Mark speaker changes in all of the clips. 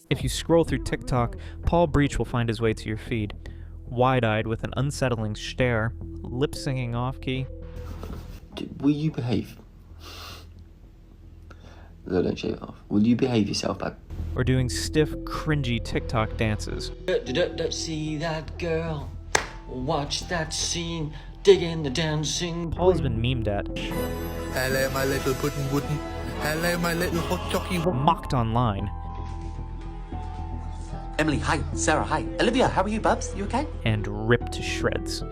Speaker 1: If you scroll through TikTok, Paul Breach will find his way to your feed. Wide-eyed with an unsettling stare, lip-syncing off-key.
Speaker 2: Will you behave? No, don't shave it off. Will you behave yourself, bud?
Speaker 1: Or doing stiff, cringy TikTok dances.
Speaker 2: See that girl, watch that scene, dig in the dancing.
Speaker 1: Paul has been memed at.
Speaker 3: Hello, my little puddin' wooden. Hello, my little hot chocky.
Speaker 1: Mocked online.
Speaker 4: Emily, hi. Sarah, hi. Olivia, how are you, bubs? You okay?
Speaker 1: And ripped to shreds.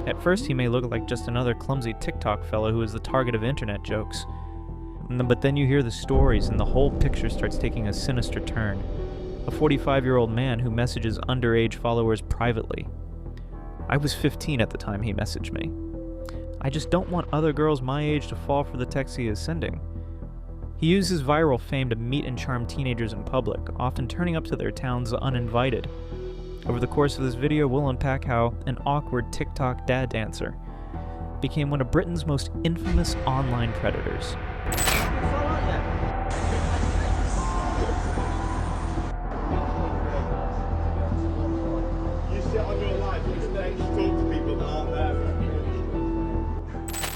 Speaker 1: At first, he may look like just another clumsy TikTok fellow who is the target of internet jokes. But then you hear the stories, and the whole picture starts taking a sinister turn. A 45-year-old man who messages underage followers privately. I was 15 at the time he messaged me. I just don't want other girls my age to fall for the texts he is sending. He uses viral fame to meet and charm teenagers in public, often turning up to their towns uninvited. Over the course of this video, we'll unpack how an awkward TikTok dad dancer became one of Britain's most infamous online predators.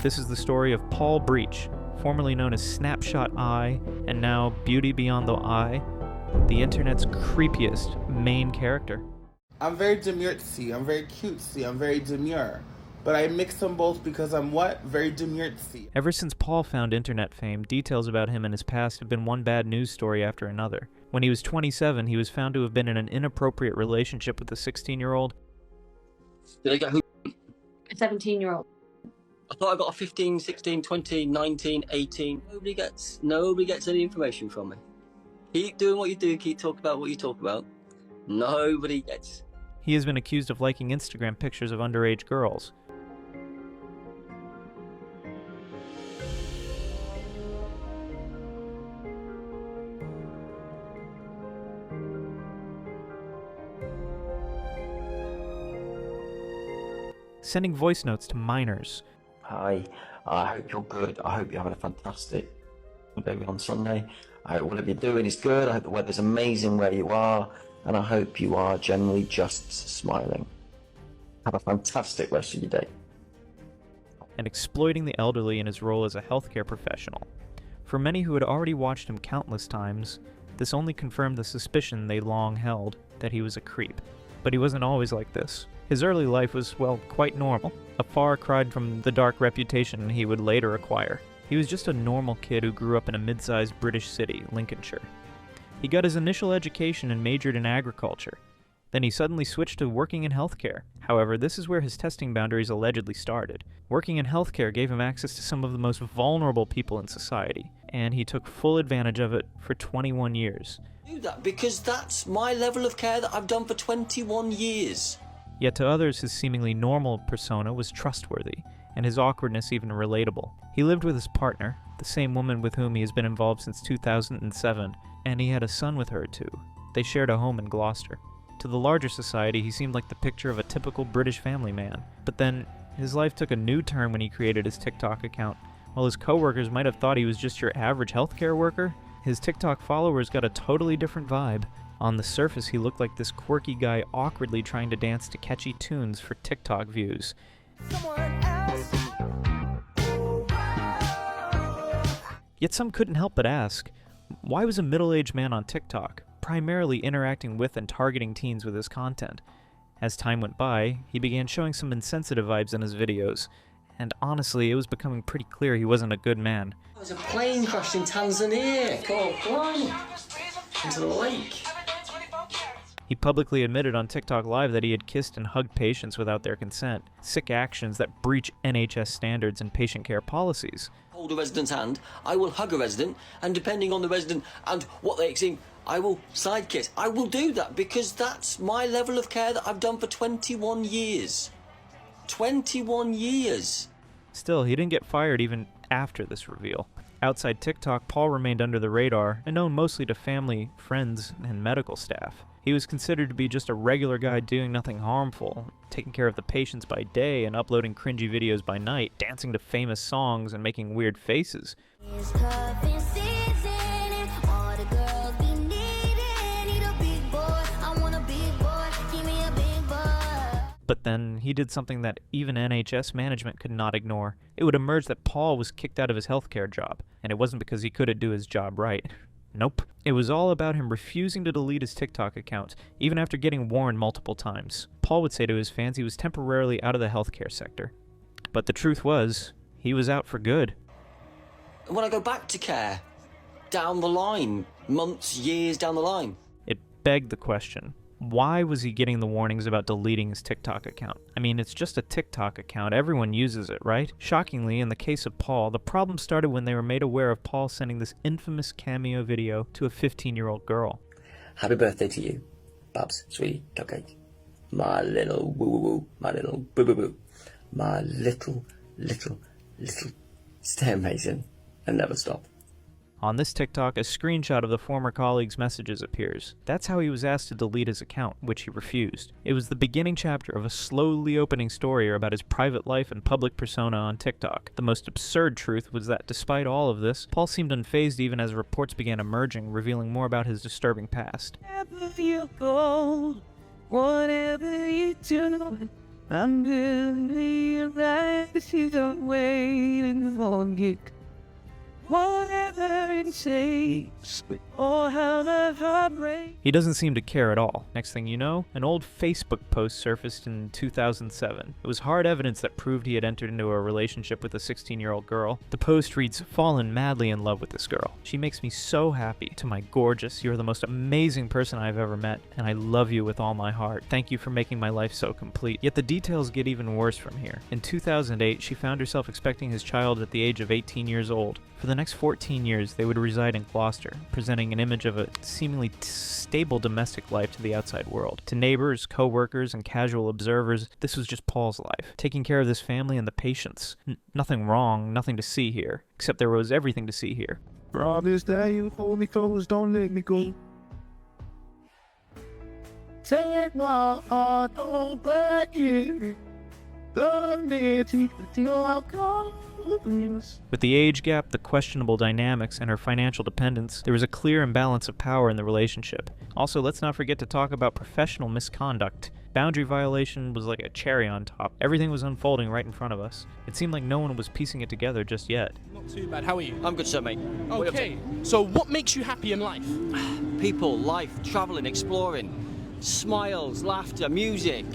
Speaker 1: This is the story of Paul Breach, formerly known as Snapshot Eye, and now Beauty Beyond the Eye, the internet's creepiest main character.
Speaker 5: I'm very demurtsy, I'm very cutesy, I'm very demure. But I mix them both because I'm what? Very demurtsy.
Speaker 1: Ever since Paul found internet fame, details about him and his past have been one bad news story after another. When he was 27, he was found to have been in an inappropriate relationship with a 16-year-old.
Speaker 2: Did I get who?
Speaker 6: A 17-year-old.
Speaker 2: I thought I got a 15, 16, 20, 19, 18. Nobody gets any information from me. Keep doing what you do, keep talking about what you talk about. Nobody gets.
Speaker 1: He has been accused of liking Instagram pictures of underage girls. Sending voice notes to minors.
Speaker 4: Hi. I hope you're good. I hope you're having a fantastic day on Sunday. I hope whatever you're doing is good. I hope the weather's amazing where you are. And I hope you are generally just smiling. Have a fantastic rest of your day.
Speaker 1: And exploiting the elderly in his role as a healthcare professional. For many who had already watched him countless times, this only confirmed the suspicion they long held, that he was a creep. But he wasn't always like this. His early life was, well, quite normal, a far cry from the dark reputation he would later acquire. He was just a normal kid who grew up in a mid-sized British city, Lincolnshire. He got his initial education and majored in agriculture. Then he suddenly switched to working in healthcare. However, this is where his testing boundaries allegedly started. Working in healthcare gave him access to some of the most vulnerable people in society, and he took full advantage of it for 21 years.
Speaker 2: Do that because that's my level of care that I've done for 21 years.
Speaker 1: Yet to others, his seemingly normal persona was trustworthy, and his awkwardness even relatable. He lived with his partner, the same woman with whom he has been involved since 2007, and he had a son with her too. They shared a home in Gloucester. To the larger society, he seemed like the picture of a typical British family man. But then, his life took a new turn when he created his TikTok account. While his coworkers might have thought he was just your average healthcare worker, his TikTok followers got a totally different vibe. On the surface, he looked like this quirky guy awkwardly trying to dance to catchy tunes for TikTok views. Yet some couldn't help but ask, why was a middle-aged man on TikTok, primarily interacting with and targeting teens with his content? As time went by, he began showing some insensitive vibes in his videos, and honestly, it was becoming pretty clear he wasn't a good man.
Speaker 2: There's a plane crashed in Tanzania. God, blimey. Into the lake.
Speaker 1: He publicly admitted on TikTok Live that he had kissed and hugged patients without their consent, sick actions that breach NHS standards and patient care policies.
Speaker 2: Hold a resident's hand, I will hug a resident, and depending on the resident and what they're seeing, I will side kiss. I will do that because that's my level of care that I've done for 21 years. 21 years.
Speaker 1: Still, he didn't get fired even after this reveal. Outside TikTok, Paul remained under the radar and known mostly to family, friends, and medical staff. He was considered to be just a regular guy doing nothing harmful, taking care of the patients by day and uploading cringy videos by night, dancing to famous songs and making weird faces. But then he did something that even NHS management could not ignore. It would emerge that Paul was kicked out of his healthcare job, and it wasn't because he couldn't do his job right. Nope. It was all about him refusing to delete his TikTok account, even after getting warned multiple times. Paul would say to his fans he was temporarily out of the healthcare sector. But the truth was, he was out for good.
Speaker 2: When I go back to care, down the line, months, years down the line,
Speaker 1: It begged the question, why was he getting the warnings about deleting his TikTok account? I mean, it's just a TikTok account. Everyone uses it, right? Shockingly, in the case of Paul, the problem started when they were made aware of Paul sending this infamous cameo video to a 15-year-old girl.
Speaker 7: Happy birthday to you, Babs, sweetie, cupcake. My little woo-woo-woo, my little boo-boo-boo. My little, stay amazing and never stop.
Speaker 1: On this TikTok, a screenshot of the former colleague's messages appears. That's how he was asked to delete his account, which he refused. It was the beginning chapter of a slowly opening story about his private life and public persona on TikTok. The most absurd truth was that despite all of this, Paul seemed unfazed even as reports began emerging, revealing more about his disturbing past.
Speaker 8: Wherever you go, whatever you do, I'm gonna be right as you don't wait and forget. Whatever it takes, or however break.
Speaker 1: He doesn't seem to care at all. Next thing you know, an old Facebook post surfaced in 2007. It was hard evidence that proved he had entered into a relationship with a 16-year-old girl. The post reads, "Fallen madly in love with this girl. She makes me so happy. To my gorgeous, you're the most amazing person I've ever met, and I love you with all my heart. Thank you for making my life so complete." Yet the details get even worse from here. In 2008, she found herself expecting his child at the age of 18 years old. For the next 14 years, they would reside in Gloucester, presenting an image of a seemingly stable domestic life to the outside world. To neighbors, co-workers, and casual observers, this was just Paul's life, taking care of this family and the patients. Nothing wrong, nothing to see here, except there was everything to see here.
Speaker 8: Promise that you hold me close, don't let me go. Take my heart over you. Love me till I come.
Speaker 1: With the age gap, the questionable dynamics, and her financial dependence, there was a clear imbalance of power in the relationship. Also, let's not forget to talk about professional misconduct. Boundary violation was like a cherry on top. Everything was unfolding right in front of us. It seemed like no one was piecing it together just yet.
Speaker 9: Not too bad. How are you?
Speaker 2: I'm good, sir, mate.
Speaker 9: Okay. So what makes you happy in life?
Speaker 2: People, life, travelling, exploring, smiles, laughter, music.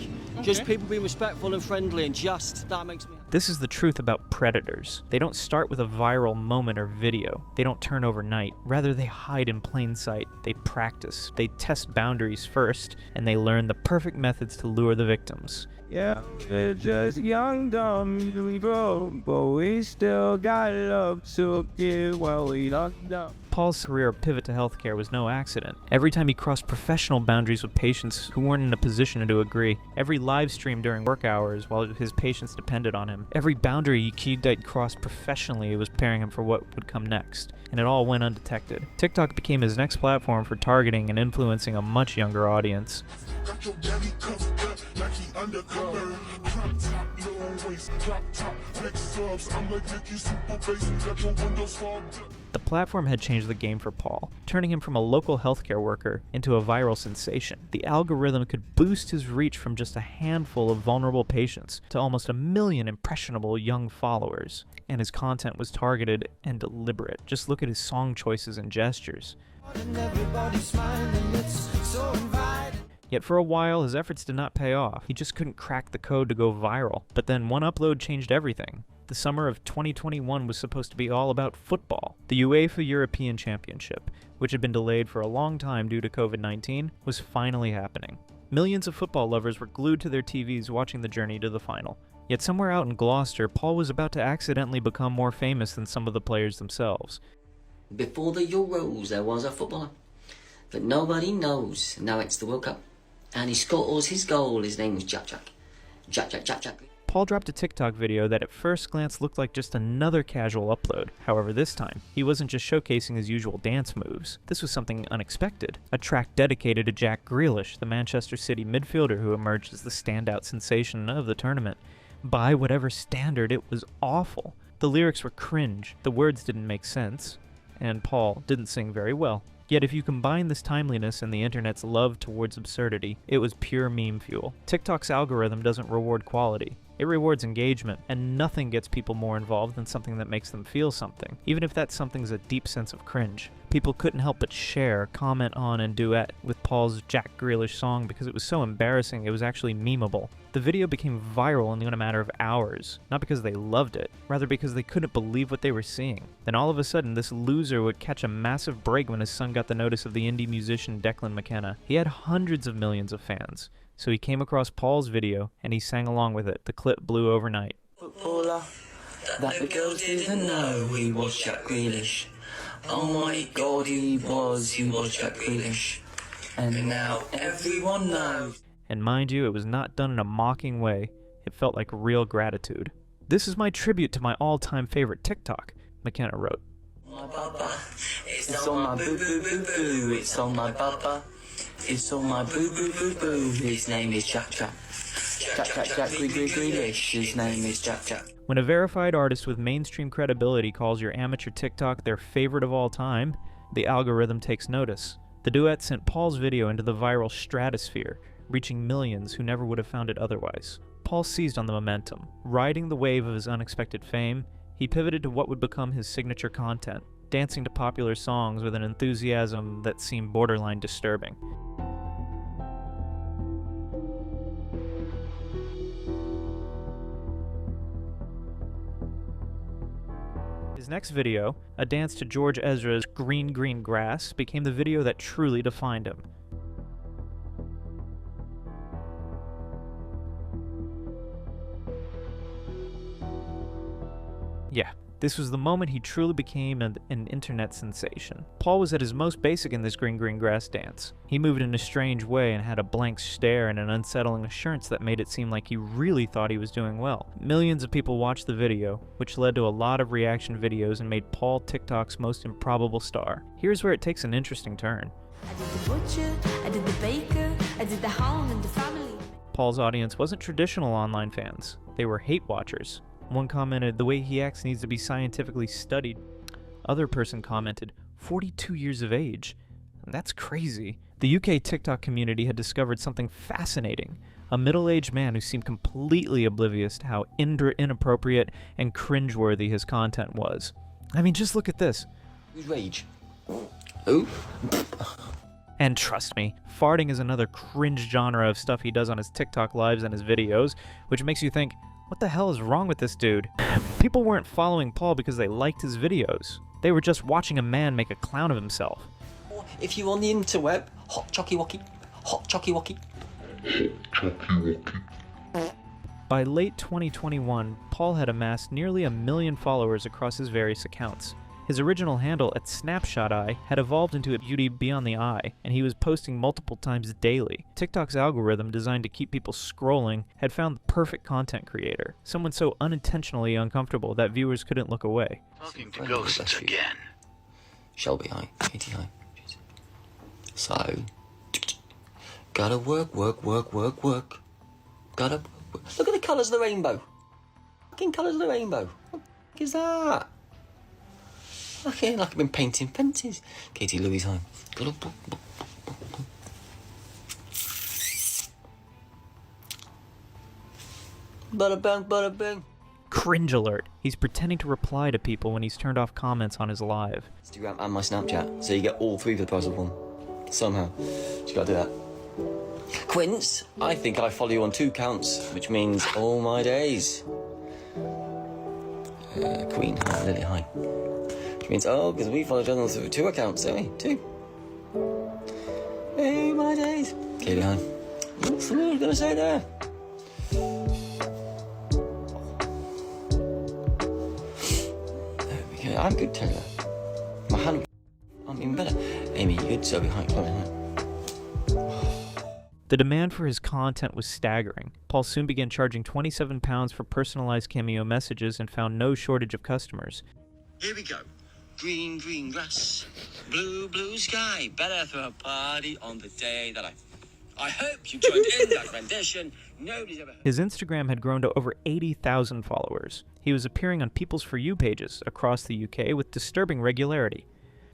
Speaker 2: Just people being respectful and friendly and just, that makes me happy.
Speaker 1: This is the truth about predators. They don't start with a viral moment or video. They don't turn overnight. Rather, they hide in plain sight. They practice. They test boundaries first, and they learn the perfect methods to lure the victims.
Speaker 8: Yeah, we're just young, dumb, we broke, but we still got love to give while we locked down.
Speaker 1: Paul's career pivot to healthcare was no accident. Every time he crossed professional boundaries with patients who weren't in a position to agree, every live stream during work hours while his patients depended on him, every boundary he crossed professionally was preparing him for what would come next, and it all went undetected. TikTok became his next platform for targeting and influencing a much younger audience. The platform had changed the game for Paul, turning him from a local healthcare worker into a viral sensation. The algorithm could boost his reach from just a handful of vulnerable patients to almost 1 million impressionable young followers. And his content was targeted and deliberate. Just look at his song choices and gestures. Yet for a while, his efforts did not pay off. He just couldn't crack the code to go viral. But then one upload changed everything. The summer of 2021 was supposed to be all about football. The UEFA European Championship, which had been delayed for a long time due to COVID-19, was finally happening. Millions of football lovers were glued to their TVs watching the journey to the final. Yet somewhere out in Gloucester, Paul was about to accidentally become more famous than some of the players themselves.
Speaker 2: Before the Euros, there was a footballer that nobody knows. Now it's the World Cup. And he scores his goal. His name was Jack.
Speaker 1: Paul dropped a TikTok video that at first glance looked like just another casual upload. However, this time, he wasn't just showcasing his usual dance moves. This was something unexpected. A track dedicated to Jack Grealish, the Manchester City midfielder who emerged as the standout sensation of the tournament. By whatever standard, it was awful. The lyrics were cringe, the words didn't make sense, and Paul didn't sing very well. Yet if you combine this timeliness and the internet's love towards absurdity, it was pure meme fuel. TikTok's algorithm doesn't reward quality. It rewards engagement, and nothing gets people more involved than something that makes them feel something, even if that something's a deep sense of cringe. People couldn't help but share, comment on, and duet with Paul's Jack Grealish song because it was so embarrassing it was actually memeable. The video became viral in a matter of hours, not because they loved it, rather because they couldn't believe what they were seeing. Then all of a sudden, this loser would catch a massive break when his son got the notice of the indie musician Declan McKenna. He had hundreds of millions of fans. So he came across Paul's video, and he sang along with it. The clip blew overnight.
Speaker 10: Footballer that the girls didn't know he was Jack Grealish. Oh my god, he was Jack Grealish. And now everyone knows.
Speaker 1: And mind you, it was not done in a mocking way. It felt like real gratitude. This is my tribute to my all-time favorite TikTok, McKenna wrote.
Speaker 10: My baba, it's on my boo boo boo boo, it's on my baba. It's on my boo boo boo boo. His name is Jack Jack. Jack Grealish. His name is Jack Jack.
Speaker 1: When a verified artist with mainstream credibility calls your amateur TikTok their favorite of all time, the algorithm takes notice. The duet sent Paul's video into the viral stratosphere, reaching millions who never would have found it otherwise. Paul seized on the momentum. Riding the wave of his unexpected fame, he pivoted to what would become his signature content, dancing to popular songs with an enthusiasm that seemed borderline disturbing. His next video, a dance to George Ezra's Green Green Grass, became the video that truly defined him. Yeah, this was the moment he truly became an internet sensation. Paul was at his most basic in this Green Green Grass dance. He moved in a strange way and had a blank stare and an unsettling assurance that made it seem like he really thought he was doing well. Millions of people watched the video, which led to a lot of reaction videos and made Paul TikTok's most improbable star. Here's where it takes an interesting turn.
Speaker 11: I did the butcher, I did the baker, I did the home and the family.
Speaker 1: Paul's audience wasn't traditional online fans. They were hate watchers. One commented, "The way he acts needs to be scientifically studied." Other person commented, 42 years of age. That's crazy. The UK TikTok community had discovered something fascinating. A middle-aged man who seemed completely oblivious to how inappropriate and cringeworthy his content was. I mean, just look at this.
Speaker 2: Who's rage? Who?
Speaker 1: And trust me, farting is another cringe genre of stuff he does on his TikTok lives and his videos, which makes you think, what the hell is wrong with this dude? People weren't following Paul because they liked his videos. They were just watching a man make a clown of himself.
Speaker 2: If you're on the interweb, hot chocky wocky, hot chocky wocky.
Speaker 1: By late 2021, Paul had amassed nearly 1 million followers across his various accounts. His original handle at Snapshot Eye had evolved into a beauty beyond the eye, and he was posting multiple times daily. TikTok's algorithm, designed to keep people scrolling, had found the perfect content creator. Someone so unintentionally uncomfortable that viewers couldn't look away.
Speaker 10: Talking to ghosts again.
Speaker 2: Shelby high, 80 high. So, gotta work. Gotta work. Look at the colours of the rainbow. Fucking colours of the rainbow. What the is that? Okay, like I've been painting fences. Katie Louise high. Gotta book. Bada bang, bada bang.
Speaker 1: Cringe alert. He's pretending to reply to people when he's turned off comments on his live.
Speaker 2: Instagram and my Snapchat, so you get all three for the price of one. Somehow. You gotta do that. Quince, I think I follow you on 2 accounts, which means all my days. Queen high, Lily high. Which means, because we follow each other through 2 accounts, don't we? 2. Hey, my days. Katie high. What's the word I'm gonna say there? There we go. I'm good, Taylor. My hand. I'm even better. Amy, you good? So we high, Chloe high.
Speaker 1: The demand for his content was staggering. Paul soon began charging £27 for personalized cameo messages and found no shortage of customers.
Speaker 2: Here we go. Green, green grass, blue, blue sky. Better throw a party on the day that I hope you joined in that rendition. Nobody's ever...
Speaker 1: His Instagram had grown to over 80,000 followers. He was appearing on People's For You pages across the UK with disturbing regularity.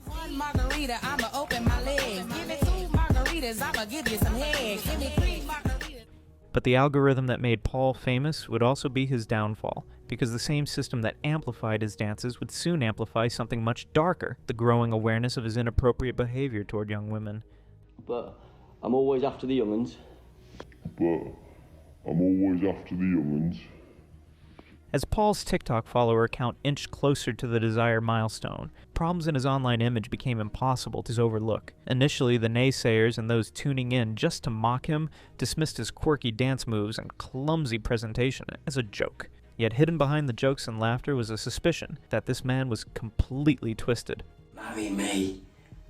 Speaker 12: One margarita, I'ma open my legs. Give me 2 margaritas, I'ma give you some head. Give me 3 margaritas.
Speaker 1: But the algorithm that made Paul famous would also be his downfall, because the same system that amplified his dances would soon amplify something much darker, the growing awareness of his inappropriate behavior toward young women.
Speaker 2: But I'm always after the young'uns.
Speaker 1: As Paul's TikTok follower count inched closer to the desired milestone, problems in his online image became impossible to overlook. Initially, the naysayers and those tuning in just to mock him dismissed his quirky dance moves and clumsy presentation as a joke. Yet hidden behind the jokes and laughter was a suspicion that this man was completely twisted.
Speaker 2: Marry me,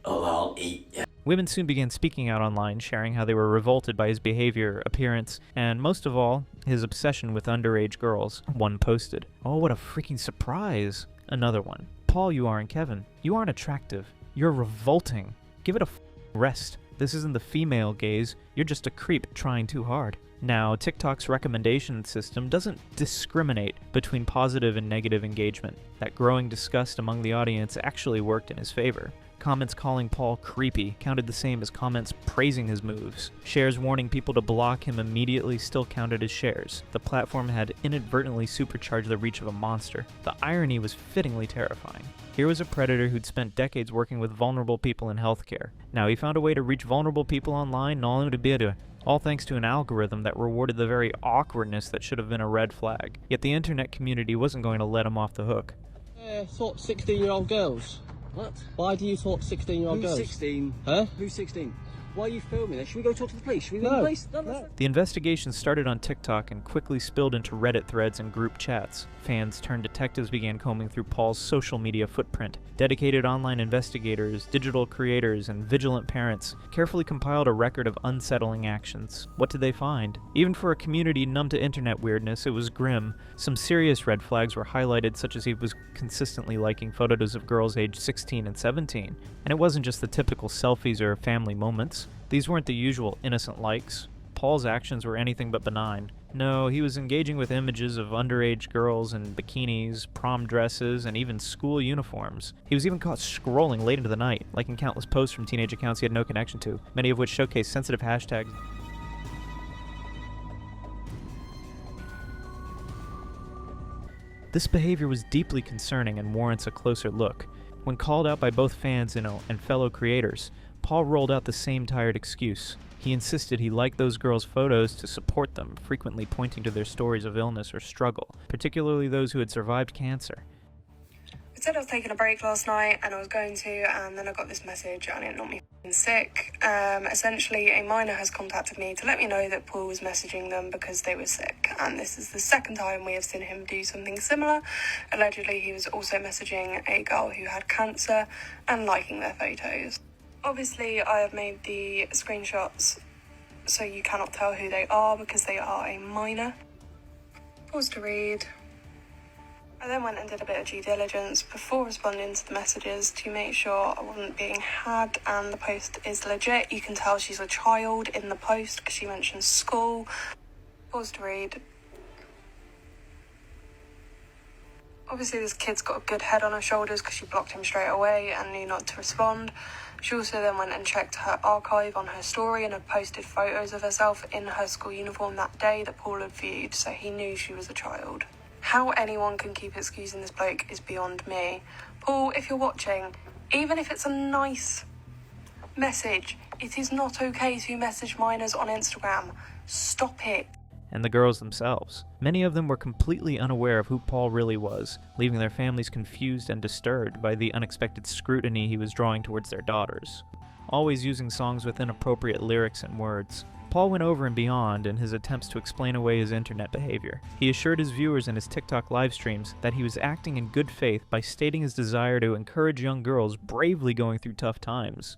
Speaker 2: or I'll eat you.
Speaker 1: Women soon began speaking out online, sharing how they were revolted by his behavior, appearance, and most of all, his obsession with underage girls. One posted, "Oh, what a freaking surprise." Another one, "Paul, you aren't Kevin. You aren't attractive. You're revolting. Give it a rest. This isn't the female gaze. You're just a creep trying too hard." Now, TikTok's recommendation system doesn't discriminate between positive and negative engagement. That growing disgust among the audience actually worked in his favor. Comments calling Paul creepy counted the same as comments praising his moves. Shares warning people to block him immediately still counted as shares. The platform had inadvertently supercharged the reach of a monster. The irony was fittingly terrifying. Here was a predator who'd spent decades working with vulnerable people in healthcare. Now he found a way to reach vulnerable people online, and all thanks to an algorithm that rewarded the very awkwardness that should have been a red flag. Yet the internet community wasn't going to let him off the hook.
Speaker 10: Sort 16-year-old girls.
Speaker 2: What?
Speaker 10: Why do you talk 16-year-old girls?
Speaker 2: Who's 16?
Speaker 10: Huh?
Speaker 2: Who's 16? Why are you filming this? Should we go talk to the police? Should we go to the police? No.
Speaker 1: The investigation started on TikTok and quickly spilled into Reddit threads and group chats. Fans turned detectives began combing through Paul's social media footprint. Dedicated online investigators, digital creators, and vigilant parents carefully compiled a record of unsettling actions. What did they find? Even for a community numb to internet weirdness, it was grim. Some serious red flags were highlighted, such as he was consistently liking photos of girls aged 16 and 17. And it wasn't just the typical selfies or family moments. These weren't the usual innocent likes. Paul's actions were anything but benign. No, he was engaging with images of underage girls in bikinis, prom dresses, and even school uniforms. He was even caught scrolling late into the night, liking countless posts from teenage accounts he had no connection to, many of which showcased sensitive hashtags. This behavior was deeply concerning and warrants a closer look. When called out by both fans and fellow creators, Paul rolled out the same tired excuse. He insisted he liked those girls' photos to support them, frequently pointing to their stories of illness or struggle, particularly those who had survived cancer.
Speaker 13: I said I was taking a break last night, and I was going to, and then I got this message, and it knocked me sick. Essentially, a minor has contacted me to let me know that Paul was messaging them because they were sick, and this is the second time we have seen him do something similar. Allegedly, he was also messaging a girl who had cancer and liking their photos. Obviously, I have made the screenshots so you cannot tell who they are because they are a minor. Pause to read. I then went and did a bit of due diligence before responding to the messages to make sure I wasn't being had and the post is legit. You can tell she's a child in the post because she mentions school. Pause to read. Obviously this kid's got a good head on her shoulders because she blocked him straight away and knew not to respond. She also then went and checked her archive on her story and had posted photos of herself in her school uniform that day that Paul had viewed, so he knew she was a child. How anyone can keep excusing this bloke is beyond me. Paul, if you're watching, even if it's a nice message, it is not okay to message minors on Instagram. Stop it.
Speaker 1: And the girls themselves. Many of them were completely unaware of who Paul really was, leaving their families confused and disturbed by the unexpected scrutiny he was drawing towards their daughters. Always using songs with inappropriate lyrics and words, Paul went over and beyond in his attempts to explain away his internet behavior. He assured his viewers in his TikTok live streams that he was acting in good faith by stating his desire to encourage young girls bravely going through tough times.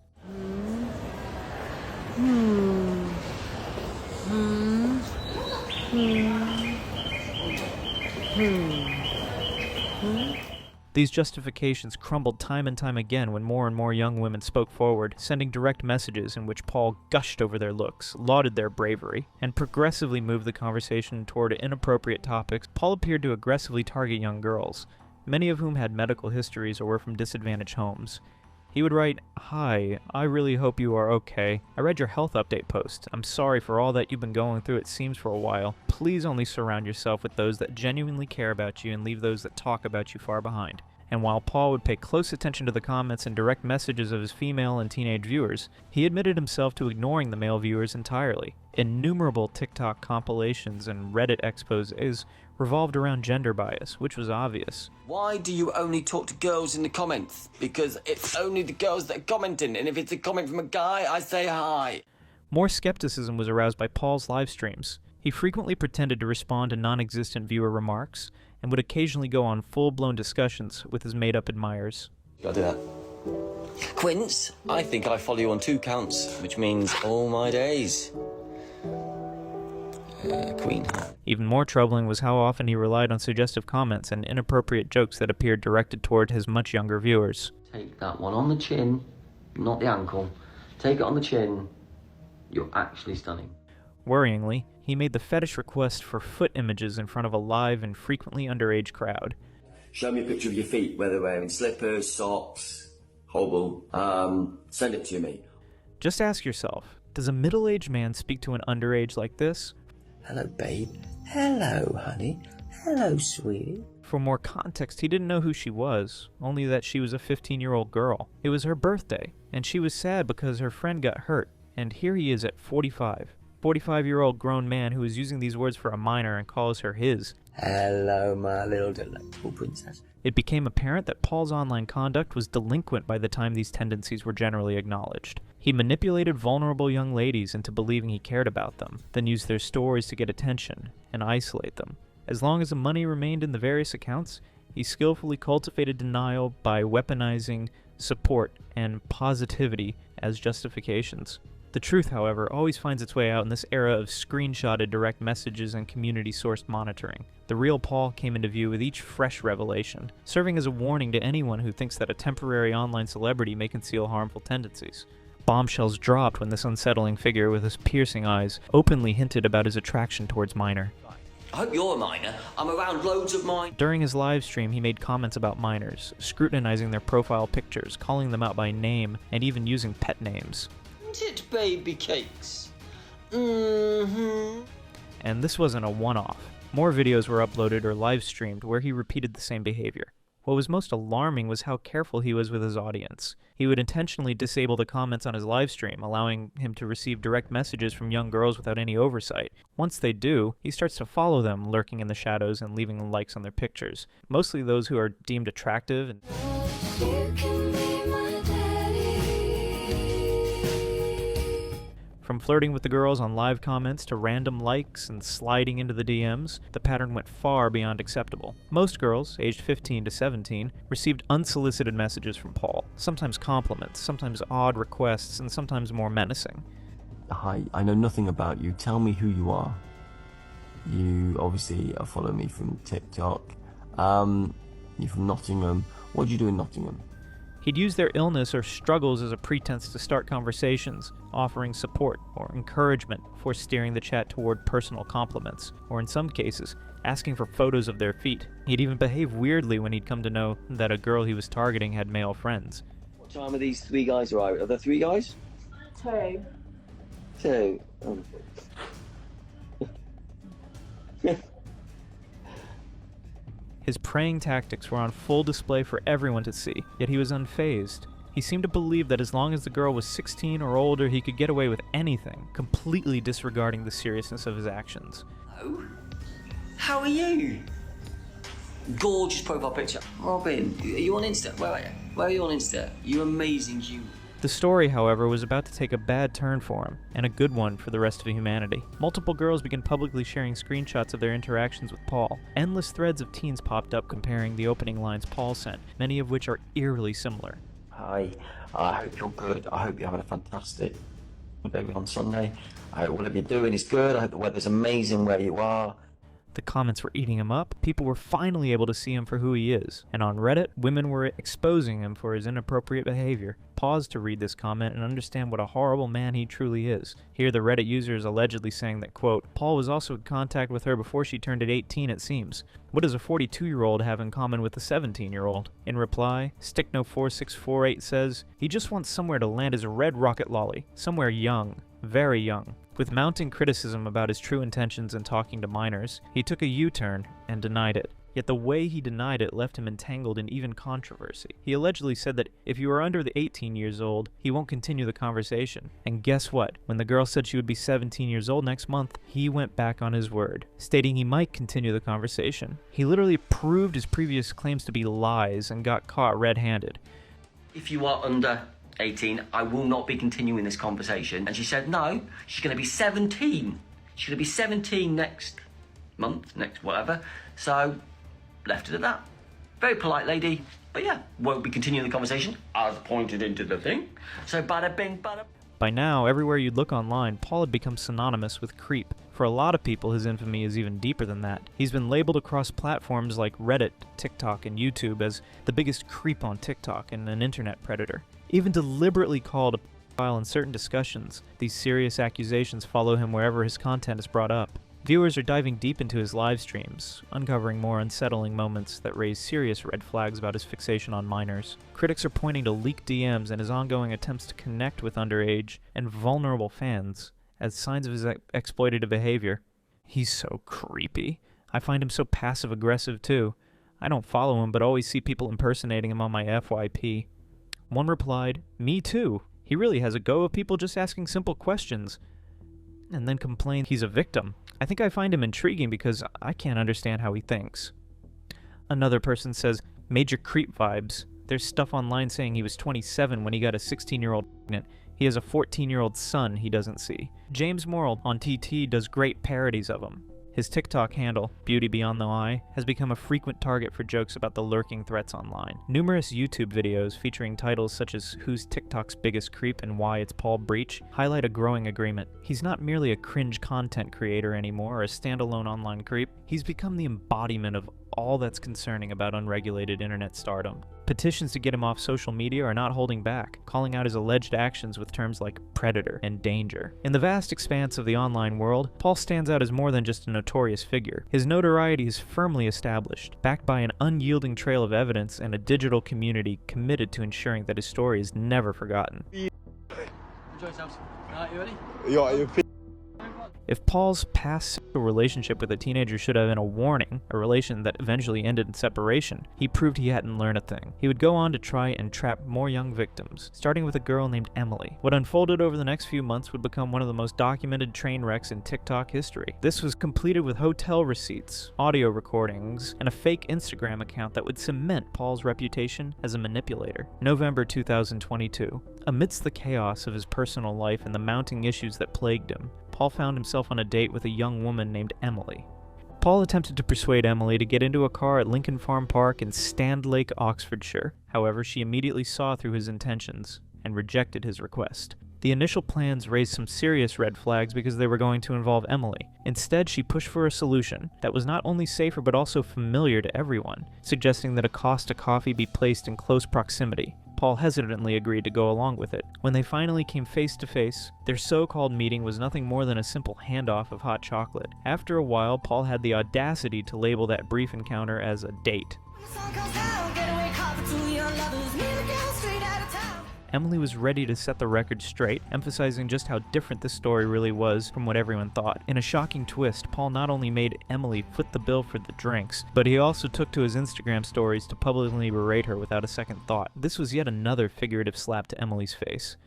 Speaker 1: These justifications crumbled time and time again when more and more young women spoke forward, sending direct messages in which Paul gushed over their looks, lauded their bravery, and progressively moved the conversation toward inappropriate topics. Paul appeared to aggressively target young girls, many of whom had medical histories or were from disadvantaged homes. He would write, "Hi, I really hope you are okay. I read your health update post. I'm sorry for all that you've been going through, it seems, for a while. Please only surround yourself with those that genuinely care about you and leave those that talk about you far behind." And while Paul would pay close attention to the comments and direct messages of his female and teenage viewers, he admitted himself to ignoring the male viewers entirely. Innumerable TikTok compilations and Reddit exposés revolved around gender bias, which was obvious.
Speaker 2: Why do you only talk to girls in the comments? Because it's only the girls that are commenting, and if it's a comment from a guy, I say hi.
Speaker 1: More skepticism was aroused by Paul's live streams. He frequently pretended to respond to non-existent viewer remarks, and would occasionally go on full-blown discussions with his made-up admirers.
Speaker 2: Gotta do that. Quince, I think I follow you on 2 counts, which means all my days. Queen.
Speaker 1: Even more troubling was how often he relied on suggestive comments and inappropriate jokes that appeared directed toward his much younger viewers.
Speaker 4: Take that one on the chin, not the ankle. Take it on the chin. You're actually stunning.
Speaker 1: Worryingly, he made the fetish request for foot images in front of a live and frequently underage crowd.
Speaker 4: Show me a picture of your feet, whether wearing slippers, socks, hobble. Send it to me.
Speaker 1: Just ask yourself, does a middle-aged man speak to an underage like this?
Speaker 7: Hello, babe. Hello, honey. Hello, sweetie.
Speaker 1: For more context, he didn't know who she was, only that she was a 15-year-old girl. It was her birthday, and she was sad because her friend got hurt, and here he is at 45. 45-year-old grown man who is using these words for a minor and calls her his.
Speaker 7: Hello, my little delightful princess.
Speaker 1: It became apparent that Paul's online conduct was delinquent by the time these tendencies were generally acknowledged. He manipulated vulnerable young ladies into believing he cared about them, then used their stories to get attention and isolate them. As long as the money remained in the various accounts, he skillfully cultivated denial by weaponizing support and positivity as justifications. The truth, however, always finds its way out in this era of screenshotted direct messages and community-sourced monitoring. The real Paul came into view with each fresh revelation, serving as a warning to anyone who thinks that a temporary online celebrity may conceal harmful tendencies. Bombshells dropped when this unsettling figure with his piercing eyes openly hinted about his attraction towards minor.
Speaker 2: I hope you're a minor. I'm around loads of mine.
Speaker 1: During his live stream, he made comments about minors, scrutinizing their profile pictures, calling them out by name, and even using pet names.
Speaker 2: Isn't it baby cakes?
Speaker 1: And this wasn't a one-off. More videos were uploaded or live-streamed where he repeated the same behavior. What was most alarming was how careful he was with his audience. He would intentionally disable the comments on his live stream, allowing him to receive direct messages from young girls without any oversight. Once they do, he starts to follow them, lurking in the shadows and leaving likes on their pictures. Mostly those who are deemed attractive and from flirting with the girls on live comments to random likes and sliding into the DMs, the pattern went far beyond acceptable. Most girls, aged 15 to 17, received unsolicited messages from Paul, sometimes compliments, sometimes odd requests, and sometimes more menacing.
Speaker 4: Hi, I know nothing about you. Tell me who you are. You obviously follow me from TikTok. You're from Nottingham. What do you do in Nottingham?
Speaker 1: He'd use their illness or struggles as a pretense to start conversations, offering support or encouragement before steering the chat toward personal compliments, or in some cases, asking for photos of their feet. He'd even behave weirdly when he'd come to know that a girl he was targeting had male friends.
Speaker 4: What time are these 3 guys arriving? Are there 3 guys?
Speaker 6: 2.
Speaker 4: 2.
Speaker 1: His preying tactics were on full display for everyone to see, yet he was unfazed. He seemed to believe that as long as the girl was 16 or older, he could get away with anything, completely disregarding the seriousness of his actions.
Speaker 2: Hello? How are you? Gorgeous profile picture. Robin, are you on Insta? Where are you? Where are you on Insta? You amazing human.
Speaker 1: The story, however, was about to take a bad turn for him, and a good one for the rest of humanity. Multiple girls began publicly sharing screenshots of their interactions with Paul. Endless threads of teens popped up comparing the opening lines Paul sent, many of which are eerily similar.
Speaker 4: Hi, I hope you're good. I hope you're having a fantastic What day on Sunday? I hope whatever you're doing is good. I hope the weather's amazing where you are.
Speaker 1: The comments were eating him up. People were finally able to see him for who he is. And on Reddit, women were exposing him for his inappropriate behavior. Pause to read this comment and understand what a horrible man he truly is. Here the Reddit user is allegedly saying that, quote, Paul was also in contact with her before she turned 18, it seems. What does a 42-year-old have in common with a 17-year-old? In reply, Stickno4648 says, he just wants somewhere to land his red rocket lolly. Somewhere young. Very young. With mounting criticism about his true intentions in talking to minors, he took a U-turn and denied it. Yet the way he denied it left him entangled in even controversy. He allegedly said that if you are under the 18 years old, he won't continue the conversation. And guess what? When the girl said she would be 17 years old next month, he went back on his word, stating he might continue the conversation. He literally proved his previous claims to be lies and got caught red-handed.
Speaker 2: If you are under 18, I will not be continuing this conversation. And she said, no, she's going to be 17. She's going to be 17 next month, next whatever. So, left it at that. Very polite lady, but yeah, won't be continuing the conversation as pointed into the thing. So, bada bing, bada.
Speaker 1: By now, everywhere you'd look online, Paul had become synonymous with creep. For a lot of people, his infamy is even deeper than that. He's been labeled across platforms like Reddit, TikTok, and YouTube as the biggest creep on TikTok and an internet predator. Even deliberately called a pedophile in certain discussions, these serious accusations follow him wherever his content is brought up. Viewers are diving deep into his live streams, uncovering more unsettling moments that raise serious red flags about his fixation on minors. Critics are pointing to leaked DMs and his ongoing attempts to connect with underage and vulnerable fans as signs of his exploitative behavior. He's so creepy. I find him so passive-aggressive too. I don't follow him, but always see people impersonating him on my FYP. One replied, "Me too. He really has a go of people just asking simple questions," and then complained he's a victim. I think I find him intriguing because I can't understand how he thinks. Another person says, major creep vibes. There's stuff online saying he was 27 when he got a 16-year-old pregnant. He has a 14-year-old son he doesn't see. James Morrill on TT does great parodies of him. His TikTok handle, Beauty Beyond the Eye, has become a frequent target for jokes about the lurking threats online. Numerous YouTube videos featuring titles such as Who's TikTok's Biggest Creep and Why It's Paul Breach highlight a growing agreement. He's not merely a cringe content creator anymore or a standalone online creep. He's become the embodiment of all that's concerning about unregulated internet stardom. Petitions to get him off social media are not holding back, calling out his alleged actions with terms like predator and danger. In the vast expanse of the online world, Paul stands out as more than just a notorious figure. His notoriety is firmly established, backed by an unyielding trail of evidence and a digital community committed to ensuring that his story is never forgotten.
Speaker 14: Enjoy yourselves. You ready?
Speaker 3: You're
Speaker 1: If Paul's past sexual relationship with a teenager should have been a warning, a relation that eventually ended in separation, he proved he hadn't learned a thing. He would go on to try and trap more young victims, starting with a girl named Emily. What unfolded over the next few months would become one of the most documented train wrecks in TikTok history. This was completed with hotel receipts, audio recordings, and a fake Instagram account that would cement Paul's reputation as a manipulator. November 2022. Amidst the chaos of his personal life and the mounting issues that plagued him, Paul found himself on a date with a young woman named Emily. Paul attempted to persuade Emily to get into a car at Lincoln Farm Park in Standlake, Oxfordshire. However, she immediately saw through his intentions and rejected his request. The initial plans raised some serious red flags because they were going to involve Emily. Instead, she pushed for a solution that was not only safer but also familiar to everyone, suggesting that a Costa coffee be placed in close proximity. Paul hesitantly agreed to go along with it. When they finally came face to face, their so-called meeting was nothing more than a simple handoff of hot chocolate. After a while, Paul had the audacity to label that brief encounter as a date. Emily was ready to set the record straight, emphasizing just how different this story really was from what everyone thought. In a shocking twist, Paul not only made Emily foot the bill for the drinks, but he also took to his Instagram stories to publicly berate her without a second thought. This was yet another figurative slap to Emily's face.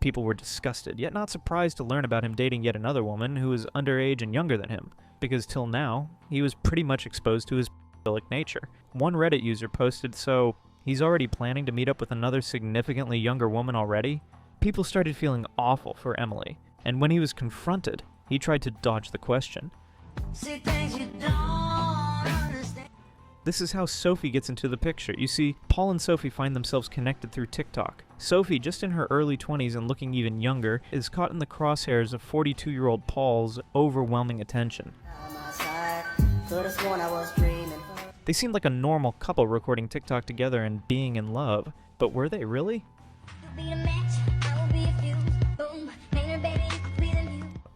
Speaker 1: People were disgusted, yet not surprised to learn about him dating yet another woman who was underage and younger than him, because till now, he was pretty much exposed to his pedophilic nature. One Reddit user posted, "So, he's already planning to meet up with another significantly younger woman already?" People started feeling awful for Emily, and when he was confronted, he tried to dodge the question.
Speaker 11: Say things you don't
Speaker 1: This is how Sophie gets into the picture. You see, Paul and Sophie find themselves connected through TikTok. Sophie, just in her early 20s and looking even younger, is caught in the crosshairs of 42-year-old Paul's overwhelming attention. They seemed like a normal couple recording TikTok together and being in love, but were they really?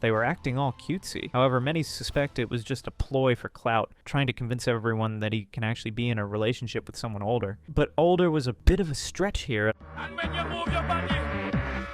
Speaker 1: They were acting all cutesy. However, many suspect it was just a ploy for clout, trying to convince everyone that he can actually be in a relationship with someone older. But older was a bit of a stretch here.
Speaker 15: And when you move your body,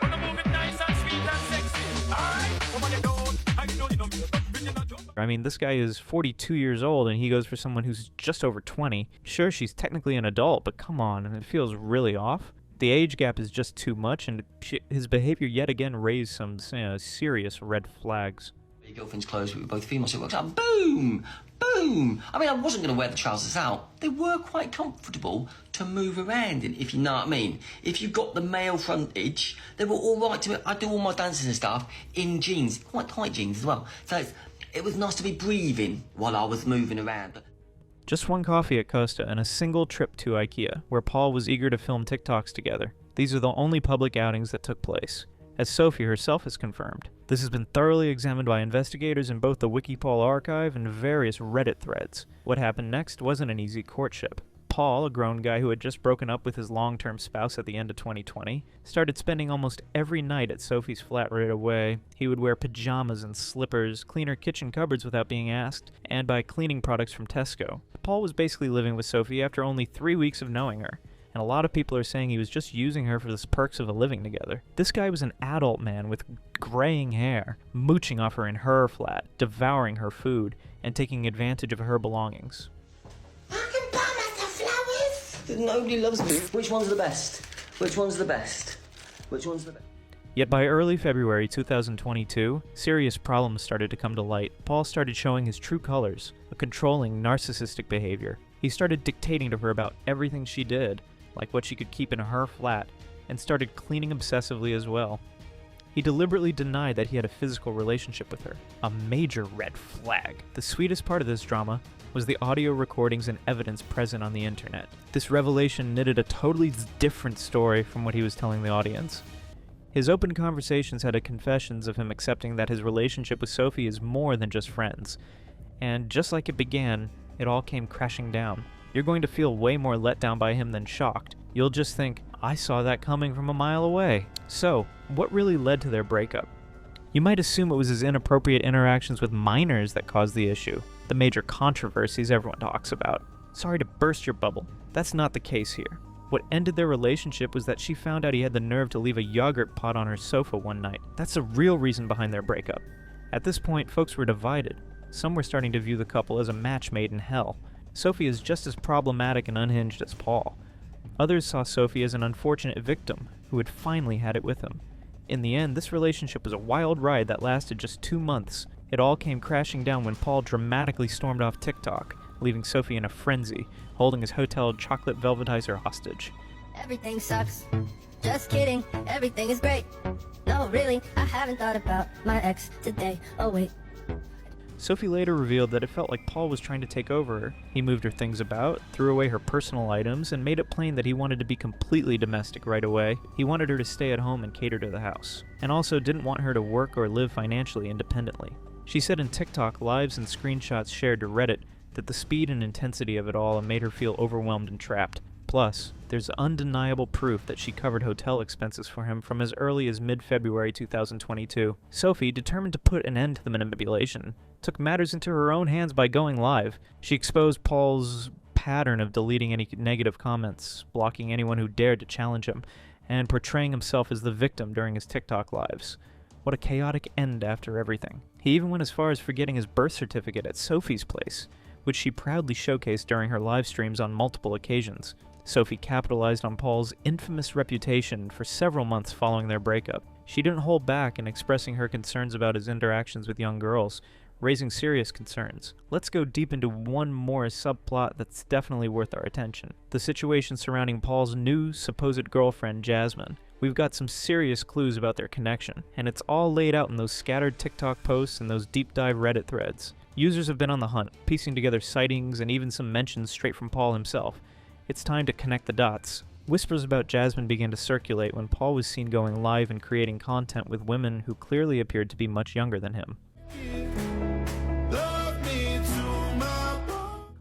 Speaker 15: wanna move it nice and sweet and sexy. Alright, come on, you don't. I know you don't.
Speaker 1: I mean, this guy is 42 years old and he goes for someone who's just over 20. Sure, she's technically an adult, but come on, it feels really off. The age gap is just too much, and his behavior yet again raised some serious red flags.
Speaker 2: Your girlfriend's clothes, we were both female, so it works out. Boom! Boom! I mean, I wasn't going to wear the trousers out. They were quite comfortable to move around in, if you know what I mean. If you got the male frontage, they were all right to me. I do all my dances and stuff in jeans, quite tight jeans as well. So it was nice to be breathing while I was moving around.
Speaker 1: Just one coffee at Costa and a single trip to IKEA, where Paul was eager to film TikToks together. These are the only public outings that took place, as Sophie herself has confirmed. This has been thoroughly examined by investigators in both the WikiPaul archive and various Reddit threads. What happened next wasn't an easy courtship. Paul, a grown guy who had just broken up with his long-term spouse at the end of 2020, started spending almost every night at Sophie's flat right away. He would wear pajamas and slippers, clean her kitchen cupboards without being asked, and buy cleaning products from Tesco. Paul was basically living with Sophie after only 3 weeks of knowing her, and a lot of people are saying he was just using her for the perks of a living together. This guy was an adult man with graying hair, mooching off her in her flat, devouring her food, and taking advantage of her belongings.
Speaker 2: Nobody loves me. Which one's the best? Which one's the best? Which one's the best?
Speaker 1: Yet by early February 2022, serious problems started to come to light. Paul started showing his true colors, a controlling, narcissistic behavior. He started dictating to her about everything she did, like what she could keep in her flat, and started cleaning obsessively as well. He deliberately denied that he had a physical relationship with her, a major red flag. The sweetest part of this drama was the audio recordings and evidence present on the internet. This revelation knitted a totally different story from what he was telling the audience. His open conversations had confessions of him accepting that his relationship with Sophie is more than just friends. And just like it began, it all came crashing down. You're going to feel way more let down by him than shocked. You'll just think, I saw that coming from a mile away. So, what really led to their breakup? You might assume it was his inappropriate interactions with minors that caused the issue, the major controversies everyone talks about. Sorry to burst your bubble. That's not the case here. What ended their relationship was that she found out he had the nerve to leave a yogurt pot on her sofa one night. That's the real reason behind their breakup. At this point, folks were divided. Some were starting to view the couple as a match made in hell. Sophie is just as problematic and unhinged as Paul. Others saw Sophie as an unfortunate victim who had finally had it with him. In the end, this relationship was a wild ride that lasted just 2 months. It all came crashing down when Paul dramatically stormed off TikTok, leaving Sophie in a frenzy, holding his hotel chocolate velvetizer hostage.
Speaker 16: Everything sucks. Just kidding, everything is great. No, really, I haven't thought about my ex today. Oh wait.
Speaker 1: Sophie later revealed that it felt like Paul was trying to take over her. He moved her things about, threw away her personal items, and made it plain that he wanted to be completely domestic right away. He wanted her to stay at home and cater to the house, and also didn't want her to work or live financially independently. She said in TikTok lives and screenshots shared to Reddit that the speed and intensity of it all made her feel overwhelmed and trapped. Plus, there's undeniable proof that she covered hotel expenses for him from as early as mid-February 2022. Sophie, determined to put an end to the manipulation, took matters into her own hands by going live. She exposed Paul's pattern of deleting any negative comments, blocking anyone who dared to challenge him, and portraying himself as the victim during his TikTok lives. What a chaotic end after everything. He even went as far as forgetting his birth certificate at Sophie's place, which she proudly showcased during her live streams on multiple occasions. Sophie capitalized on Paul's infamous reputation for several months following their breakup. She didn't hold back in expressing her concerns about his interactions with young girls, raising serious concerns. Let's go deep into one more subplot that's definitely worth our attention. The situation surrounding Paul's new supposed girlfriend, Jasmine. We've got some serious clues about their connection, and it's all laid out in those scattered TikTok posts and those deep dive Reddit threads. Users have been on the hunt, piecing together sightings and even some mentions straight from Paul himself. It's time to connect the dots. Whispers about Jasmine began to circulate when Paul was seen going live and creating content with women who clearly appeared to be much younger than him.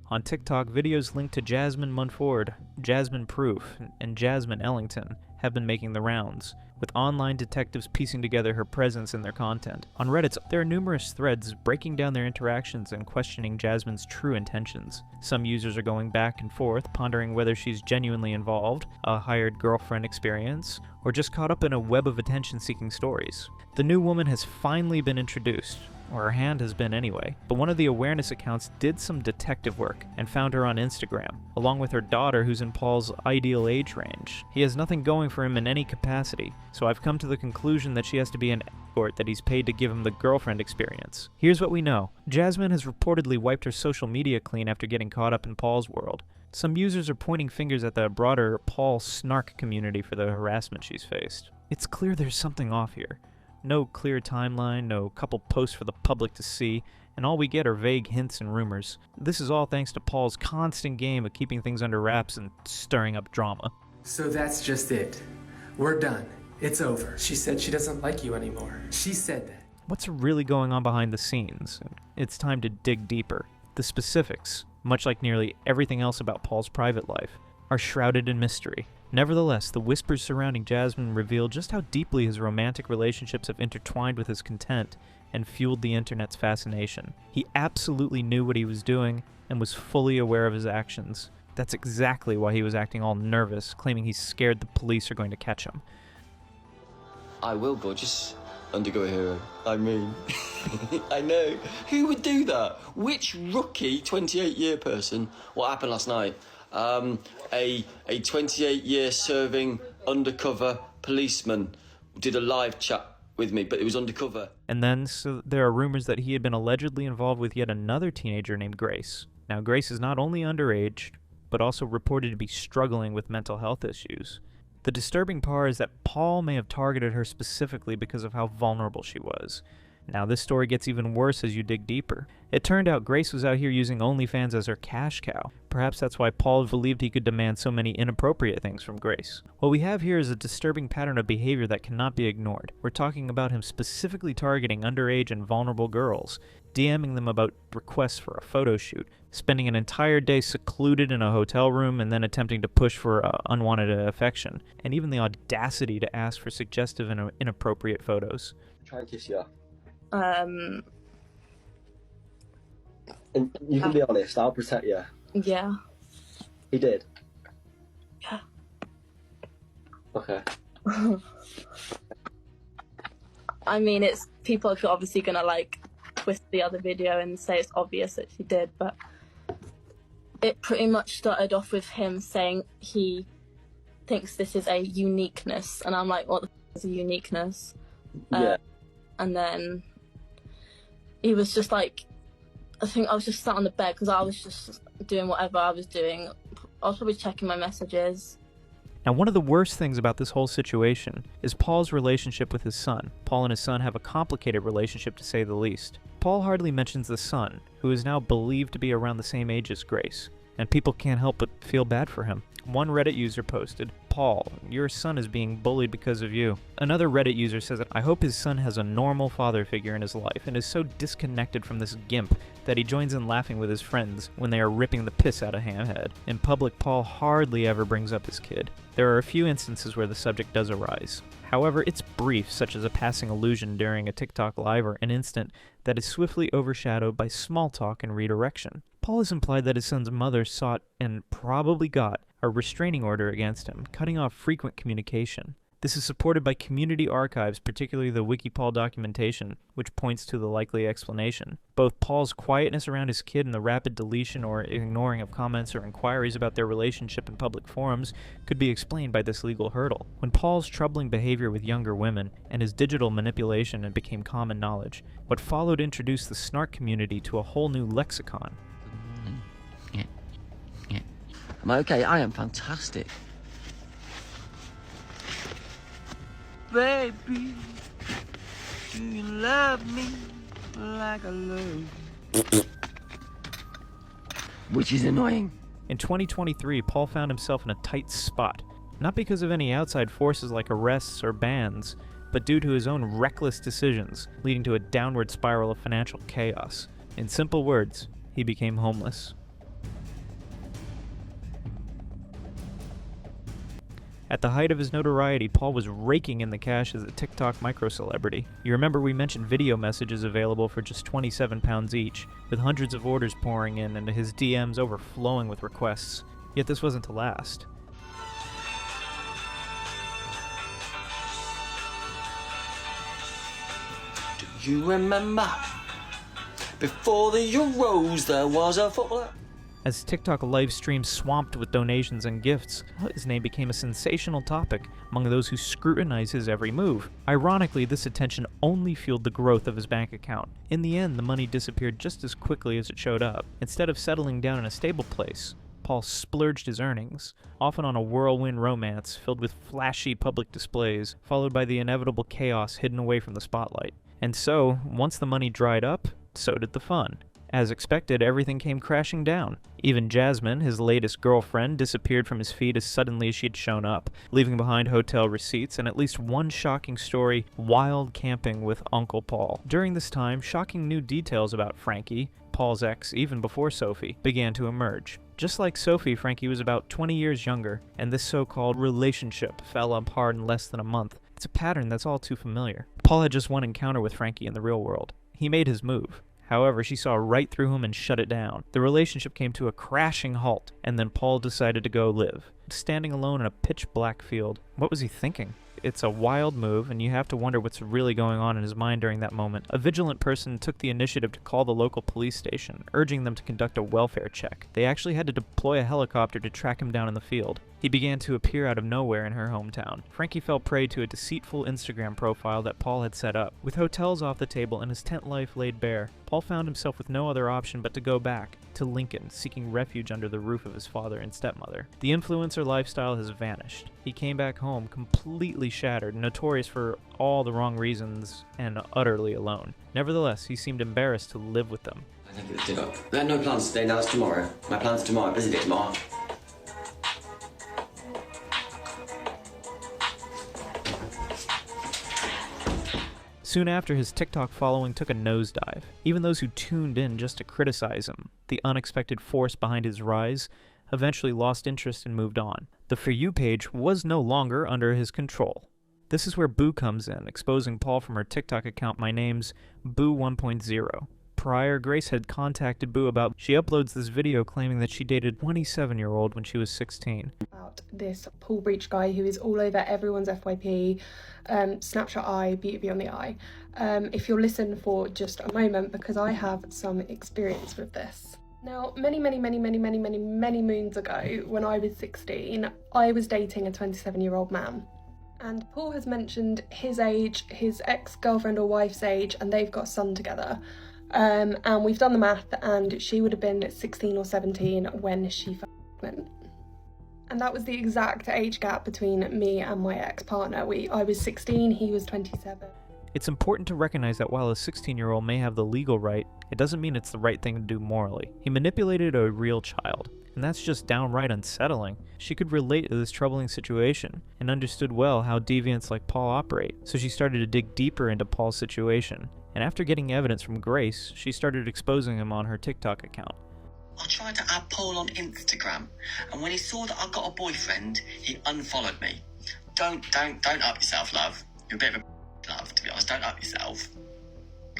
Speaker 1: On TikTok, videos linked to Jasmine Munford, Jasmine Proof, and Jasmine Ellington have been making the rounds, with online detectives piecing together her presence in their content. On Reddit, there are numerous threads breaking down their interactions and questioning Jasmine's true intentions. Some users are going back and forth, pondering whether she's genuinely involved, a hired girlfriend experience, or just caught up in a web of attention-seeking stories. The new woman has finally been introduced, or her hand has been anyway, but one of the awareness accounts did some detective work and found her on Instagram, along with her daughter who's in Paul's ideal age range. He has nothing going for him in any capacity, so I've come to the conclusion that she has to be an escort that he's paid to give him the girlfriend experience. Here's what we know. Jasmine has reportedly wiped her social media clean after getting caught up in Paul's world. Some users are pointing fingers at the broader Paul snark community for the harassment she's faced. It's clear there's something off here. No clear timeline, no couple posts for the public to see, and all we get are vague hints and rumors. This is all thanks to Paul's constant game of keeping things under wraps and stirring up drama.
Speaker 17: So that's just it. We're done. It's over. She said she doesn't like you anymore. She said that.
Speaker 1: What's really going on behind the scenes? It's time to dig deeper. The specifics, much like nearly everything else about Paul's private life, are shrouded in mystery. Nevertheless, the whispers surrounding Jasmine reveal just how deeply his romantic relationships have intertwined with his content and fueled the internet's fascination. He absolutely knew what he was doing and was fully aware of his actions. That's exactly why he was acting all nervous, claiming he's scared the police are going to catch him.
Speaker 2: I will, but just undergo a hero. I mean, I know. Who would do that? Which rookie 28-year person? What happened last night? A 28-year serving undercover policeman did a live chat with me, but it was undercover.
Speaker 1: And then, so there are rumors that he had been allegedly involved with yet another teenager named Grace. Now, Grace is not only underage, but also reported to be struggling with mental health issues. The disturbing part is that Paul may have targeted her specifically because of how vulnerable she was. Now, this story gets even worse as you dig deeper. It turned out Grace was out here using OnlyFans as her cash cow. Perhaps that's why Paul believed he could demand so many inappropriate things from Grace. What we have here is a disturbing pattern of behavior that cannot be ignored. We're talking about him specifically targeting underage and vulnerable girls, DMing them about requests for a photo shoot, spending an entire day secluded in a hotel room and then attempting to push for unwanted affection, and even the audacity to ask for suggestive and inappropriate photos.
Speaker 18: Try and kiss you off.
Speaker 6: Um,
Speaker 18: And you can be honest, I'll protect you.
Speaker 6: yeah.
Speaker 18: He did?
Speaker 6: Yeah.
Speaker 18: Okay.
Speaker 6: I mean, it's people are obviously gonna like twist the other video and say it's obvious that she did, but it pretty much started off with him saying he thinks this is a uniqueness, and I'm like, what the f is a uniqueness?
Speaker 18: Yeah.
Speaker 6: And then he was just like, I think I was just sat on the bed because I was just doing whatever I was doing. I was probably checking my messages.
Speaker 1: Now, one of the worst things about this whole situation is Paul's relationship with his son. Paul and his son have a complicated relationship, to say the least. Paul hardly mentions the son, who is now believed to be around the same age as Grace, and people can't help but feel bad for him. One Reddit user posted, "Paul, your son is being bullied because of you." Another Reddit user says that I hope his son has a normal father figure in his life and is so disconnected from this gimp that he joins in laughing with his friends when they are ripping the piss out of Hamhead. In public, Paul hardly ever brings up his kid. There are a few instances where the subject does arise. However, it's brief, such as a passing allusion during a TikTok live or an instant that is swiftly overshadowed by small talk and redirection. Paul has implied that his son's mother sought, and probably got, a restraining order against him, cutting off frequent communication. This is supported by community archives, particularly the WikiPaul documentation, which points to the likely explanation. Both Paul's quietness around his kid and the rapid deletion or ignoring of comments or inquiries about their relationship in public forums could be explained by this legal hurdle. When Paul's troubling behavior with younger women and his digital manipulation became common knowledge, what followed introduced the snark community to a whole new lexicon.
Speaker 2: Am I okay? I am fantastic.
Speaker 8: Baby, do you love me like I love you?
Speaker 4: Which is annoying.
Speaker 1: In 2023, Paul found himself in a tight spot, not because of any outside forces like arrests or bans, but due to his own reckless decisions, leading to a downward spiral of financial chaos. In simple words, he became homeless. At the height of his notoriety, Paul was raking in the cash as a TikTok micro-celebrity. You remember we mentioned video messages available for just £27 each, with hundreds of orders pouring in and his DMs overflowing with requests. Yet this wasn't to last.
Speaker 2: Do you remember? Before the Euros, there was a footballer.
Speaker 1: As TikTok live streams swamped with donations and gifts, his name became a sensational topic among those who scrutinize his every move. Ironically, this attention only fueled the growth of his bank account. In the end, the money disappeared just as quickly as it showed up. Instead of settling down in a stable place, Paul splurged his earnings, often on a whirlwind romance filled with flashy public displays, followed by the inevitable chaos hidden away from the spotlight. And so, once the money dried up, so did the fun. As expected, everything came crashing down. Even Jasmine, his latest girlfriend, disappeared from his feed as suddenly as she had shown up, leaving behind hotel receipts and at least one shocking story: wild camping with Uncle Paul. During this time, shocking new details about Frankie, Paul's ex even before Sophie, began to emerge. Just like Sophie, Frankie was about 20 years younger, and this so-called relationship fell apart in less than a month. It's a pattern that's all too familiar. Paul had just one encounter with Frankie in the real world. He made his move. However, she saw right through him and shut it down. The relationship came to a crashing halt, and then Paul decided to go live, standing alone in a pitch-black field. What was he thinking? It's a wild move, and you have to wonder what's really going on in his mind during that moment. A vigilant person took the initiative to call the local police station, urging them to conduct a welfare check. They actually had to deploy a helicopter to track him down in the field. He began to appear out of nowhere in her hometown. Frankie fell prey to a deceitful Instagram profile that Paul had set up. With hotels off the table and his tent life laid bare, Paul found himself with no other option but to go back to Lincoln, seeking refuge under the roof of his father and stepmother. The influencer lifestyle has vanished. He came back home completely shattered, notorious for all the wrong reasons, and utterly alone. Nevertheless, he seemed embarrassed to live with them.
Speaker 2: I think it was dinner. I had no plans today, now it's tomorrow. My plan's tomorrow, busy day tomorrow.
Speaker 1: Soon after, his TikTok following took a nosedive. Even those who tuned in just to criticize him, the unexpected force behind his rise, eventually lost interest and moved on. The For You page was no longer under his control. This is where Boo comes in, exposing Paul from her TikTok account, My Name's Boo 1.0. Prior, Grace had contacted Boo about she uploads this video claiming that she dated a 27-year-old when she was 16.
Speaker 13: About this Paul Breach guy who is all over everyone's FYP, Snapchat eye, Beauty on the eye. If you'll listen for just a moment, because I have some experience with this. Now, many moons ago, when I was 16, I was dating a 27-year-old man. And Paul has mentioned his age, his ex-girlfriend or wife's age, and they've got a son together. And we've done the math, and she would have been 16 or 17 when she fell pregnant. And that was the exact age gap between me and my ex-partner. I was 16, he was 27.
Speaker 1: It's important to recognize that while a 16-year-old may have the legal right, it doesn't mean it's the right thing to do morally. He manipulated a real child, and that's just downright unsettling. She could relate to this troubling situation, and understood well how deviants like Paul operate, so she started to dig deeper into Paul's situation. And after getting evidence from Grace, she started exposing him on her TikTok account.
Speaker 2: I tried to add Paul on Instagram, and when he saw that I got a boyfriend, he unfollowed me. Don't up yourself, love. You're a bit of a love, to be honest. Don't up yourself.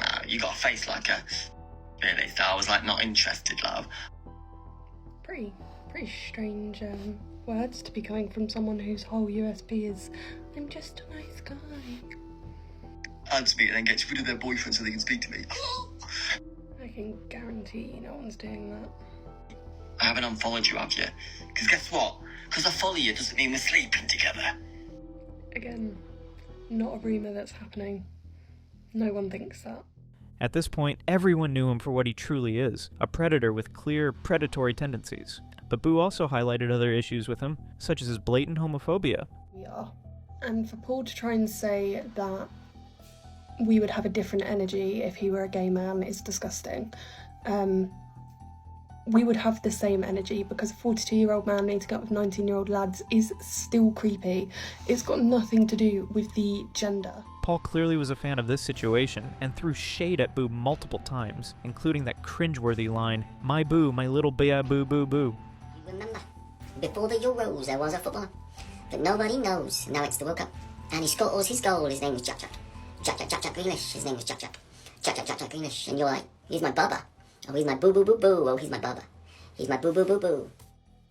Speaker 2: No, you got a face like a... Really, so I was like, not interested, love.
Speaker 13: Pretty strange words to be coming from someone whose whole USP is, I'm just a nice guy.
Speaker 2: Answer me and then gets rid of their boyfriend so they can speak to me.
Speaker 13: I can guarantee no one's doing that.
Speaker 2: I haven't unfollowed you, have you? Because guess what? Because I follow you doesn't mean we're sleeping together.
Speaker 13: Again, not a rumour that's happening. No one thinks that.
Speaker 1: At this point, everyone knew him for what he truly is, a predator with clear predatory tendencies. But Boo also highlighted other issues with him, such as his blatant homophobia.
Speaker 13: We are. And for Paul to try and say that we would have a different energy if he were a gay man is disgusting. we would have the same energy, because a 42-year-old man meeting up with 19-year-old lads is still creepy. It's got nothing to do with the gender.
Speaker 1: Paul clearly was a fan of this situation and threw shade at Boo multiple times, including that cringeworthy line, "My Boo, my little boo boo boo boo."
Speaker 19: Remember, before the Euros there was a footballer that nobody knows. Now it's the World Cup. And he scores his goal. His name is Jack Jack. Jack Jack Jack Jack Grealish. His name is Jack Jack. Jack Jack Jack Jack Grealish. And you're like, he's my bubba. Oh, he's my boo boo boo boo. Oh, he's my bubba. He's my boo boo boo boo.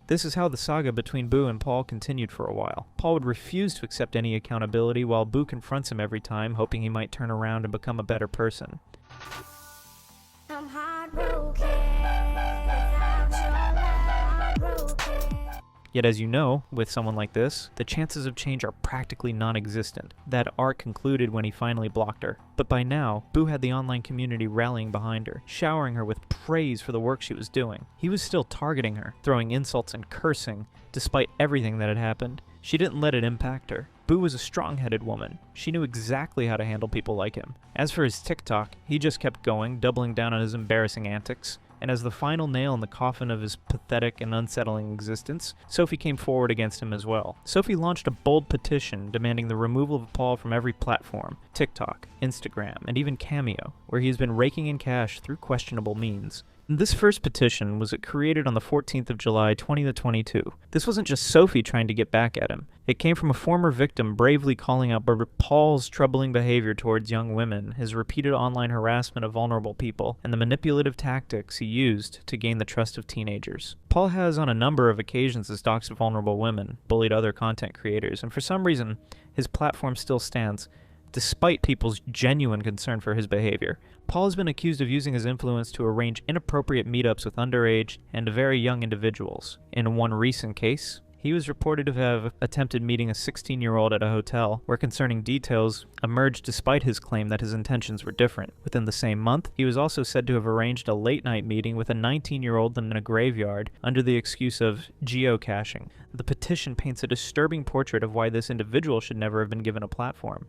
Speaker 1: This is how the saga between Boo and Paul continued for a while. Paul would refuse to accept any accountability while Boo confronts him every time, hoping he might turn around and become a better person.
Speaker 11: I'm heartbroken without your love.
Speaker 1: Yet as you know, with someone like this, the chances of change are practically non-existent. That arc concluded when he finally blocked her. But by now, Boo had the online community rallying behind her, showering her with praise for the work she was doing. He was still targeting her, throwing insults and cursing, despite everything that had happened. She didn't let it impact her. Boo was a strong-headed woman. She knew exactly how to handle people like him. As for his TikTok, he just kept going, doubling down on his embarrassing antics. And as the final nail in the coffin of his pathetic and unsettling existence, Sophie came forward against him as well. Sophie launched a bold petition demanding the removal of Paul from every platform, TikTok, Instagram, and even Cameo, where he has been raking in cash through questionable means. This first petition was created on the 14th of July, 2022. This wasn't just Sophie trying to get back at him. It came from a former victim bravely calling out Paul's troubling behavior towards young women, his repeated online harassment of vulnerable people, and the manipulative tactics he used to gain the trust of teenagers. Paul has on a number of occasions stalked vulnerable women, bullied other content creators, and for some reason, his platform still stands, despite people's genuine concern for his behavior. Paul has been accused of using his influence to arrange inappropriate meetups with underage and very young individuals. In one recent case, he was reported to have attempted meeting a 16-year-old at a hotel, where concerning details emerged despite his claim that his intentions were different. Within the same month, he was also said to have arranged a late-night meeting with a 19-year-old in a graveyard under the excuse of geocaching. The petition paints a disturbing portrait of why this individual should never have been given a platform.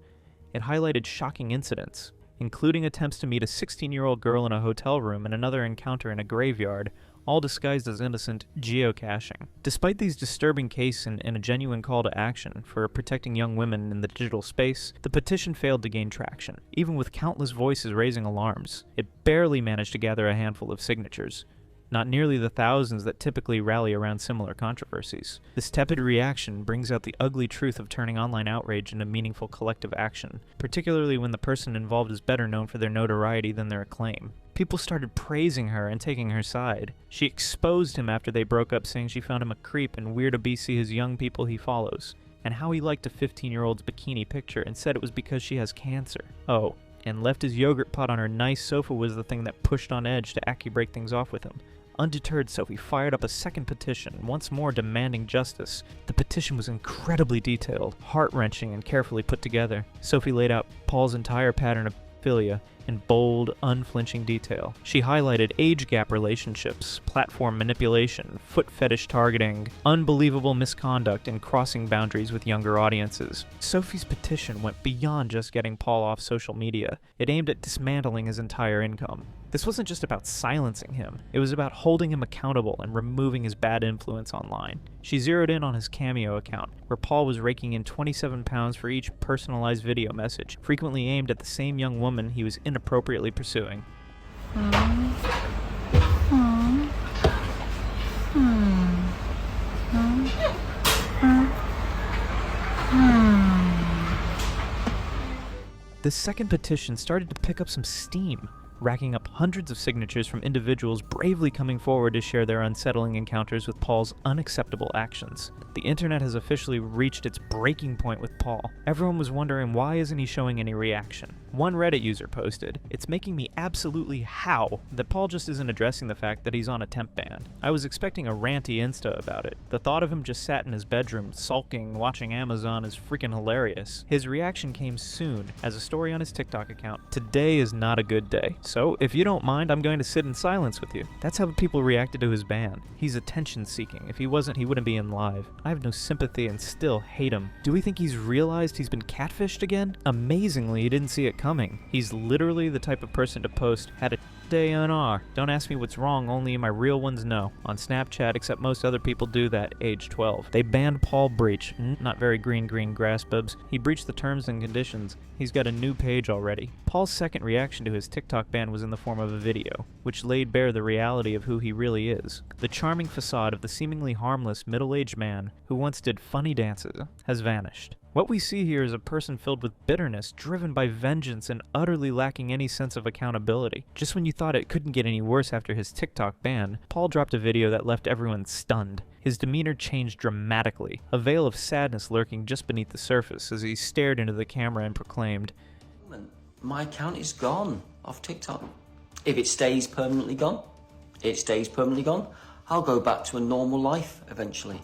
Speaker 1: It highlighted shocking incidents, including attempts to meet a 16-year-old girl in a hotel room and another encounter in a graveyard, all disguised as innocent geocaching. Despite these disturbing cases and a genuine call to action for protecting young women in the digital space, the petition failed to gain traction. Even with countless voices raising alarms, it barely managed to gather a handful of signatures. Not nearly the thousands that typically rally around similar controversies. This tepid reaction brings out the ugly truth of turning online outrage into meaningful collective action, particularly when the person involved is better known for their notoriety than their acclaim. People started praising her and taking her side. She exposed him after they broke up, saying she found him a creep and weird to see his young people he follows, and how he liked a 15-year-old's bikini picture and said it was because she has cancer. Oh, and left his yogurt pot on her nice sofa was the thing that pushed on edge to actually break things off with him. Undeterred, Sophie fired up a second petition, once more demanding justice. The petition was incredibly detailed, heart-wrenching, and carefully put together. Sophie laid out Paul's entire pattern of pedophilia in bold, unflinching detail. She highlighted age gap relationships, platform manipulation, foot fetish targeting, unbelievable misconduct, and crossing boundaries with younger audiences. Sophie's petition went beyond just getting Paul off social media. It aimed at dismantling his entire income. This wasn't just about silencing him, it was about holding him accountable and removing his bad influence online. She zeroed in on his Cameo account, where Paul was raking in £27 for each personalized video message, frequently aimed at the same young woman he was inappropriately pursuing. This second petition started to pick up some steam, racking up hundreds of signatures from individuals bravely coming forward to share their unsettling encounters with Paul's unacceptable actions. The internet has officially reached its breaking point with Paul. Everyone was wondering, why isn't he showing any reaction? One Reddit user posted, "It's making me absolutely howl that Paul just isn't addressing the fact that he's on a temp ban. I was expecting a ranty Insta about it. The thought of him just sat in his bedroom, sulking, watching Amazon is freaking hilarious." His reaction came soon, as a story on his TikTok account. "Today is not a good day. So, if you don't mind, I'm going to sit in silence with you." That's how people reacted to his ban. He's attention-seeking. If he wasn't, he wouldn't be in live. I have no sympathy and still hate him. Do we think he's realized he's been catfished again? Amazingly, he didn't see it coming. He's literally the type of person to post, "Had a DNR. Don't ask me what's wrong, only my real ones know. On Snapchat, except most other people do that, age 12. They banned Paul Breach. Not very green grass bubs. He breached the terms and conditions. He's got a new page already. Paul's second reaction to his TikTok ban was in the form of a video, which laid bare the reality of who he really is. The charming facade of the seemingly harmless middle-aged man who once did funny dances has vanished. What we see here is a person filled with bitterness, driven by vengeance, and utterly lacking any sense of accountability. Just when you thought it couldn't get any worse after his TikTok ban, Paul dropped a video that left everyone stunned. His demeanor changed dramatically, a veil of sadness lurking just beneath the surface as he stared into the camera and proclaimed,
Speaker 2: My account is gone off TikTok. If it stays permanently gone, it stays permanently gone. I'll go back to a normal life eventually.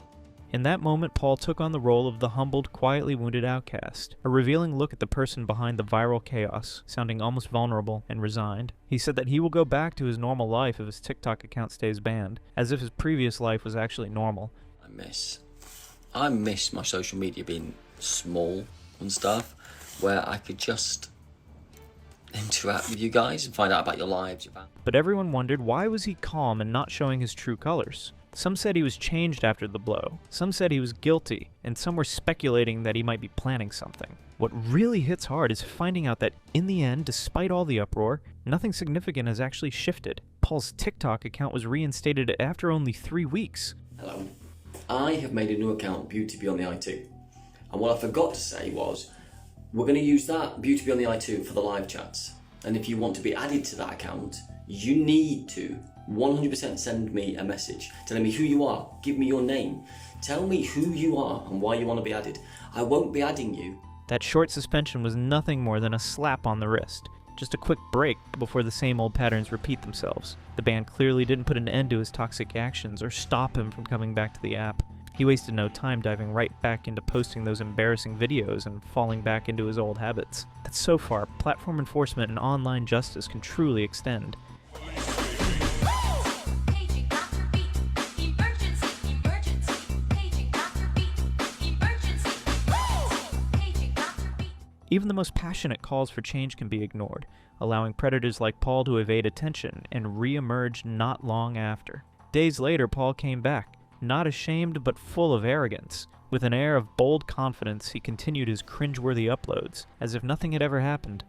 Speaker 1: In that moment, Paul took on the role of the humbled, quietly wounded outcast, a revealing look at the person behind the viral chaos, sounding almost vulnerable and resigned. He said that he will go back to his normal life if his TikTok account stays banned, as if his previous life was actually normal.
Speaker 2: I miss my social media being small and stuff, where I could just interact with you guys and find out about your lives.
Speaker 1: But everyone wondered, why was he calm and not showing his true colors? Some said he was changed after the blow, some said he was guilty, and some were speculating that he might be planning something. What really hits hard is finding out that, in the end, despite all the uproar, nothing significant has actually shifted. Paul's TikTok account was reinstated after only 3 weeks.
Speaker 2: Hello. I have made a new account, Beauty Beyond the I2. And what I forgot to say was, we're going to use that, Beauty Beyond the I2, for the live chats. And if you want to be added to that account, you need to 100% send me a message telling me who you are, give me your name, tell me who you are and why you want to be added. I won't be adding you.
Speaker 1: That short suspension was nothing more than a slap on the wrist. Just a quick break before the same old patterns repeat themselves. The ban clearly didn't put an end to his toxic actions or stop him from coming back to the app. He wasted no time diving right back into posting those embarrassing videos and falling back into his old habits. That so far, platform enforcement and online justice can truly extend. Even the most passionate calls for change can be ignored, allowing predators like Paul to evade attention and re-emerge not long after. Days later, Paul came back, not ashamed but full of arrogance. With an air of bold confidence, he continued his cringeworthy uploads, as if nothing had ever happened.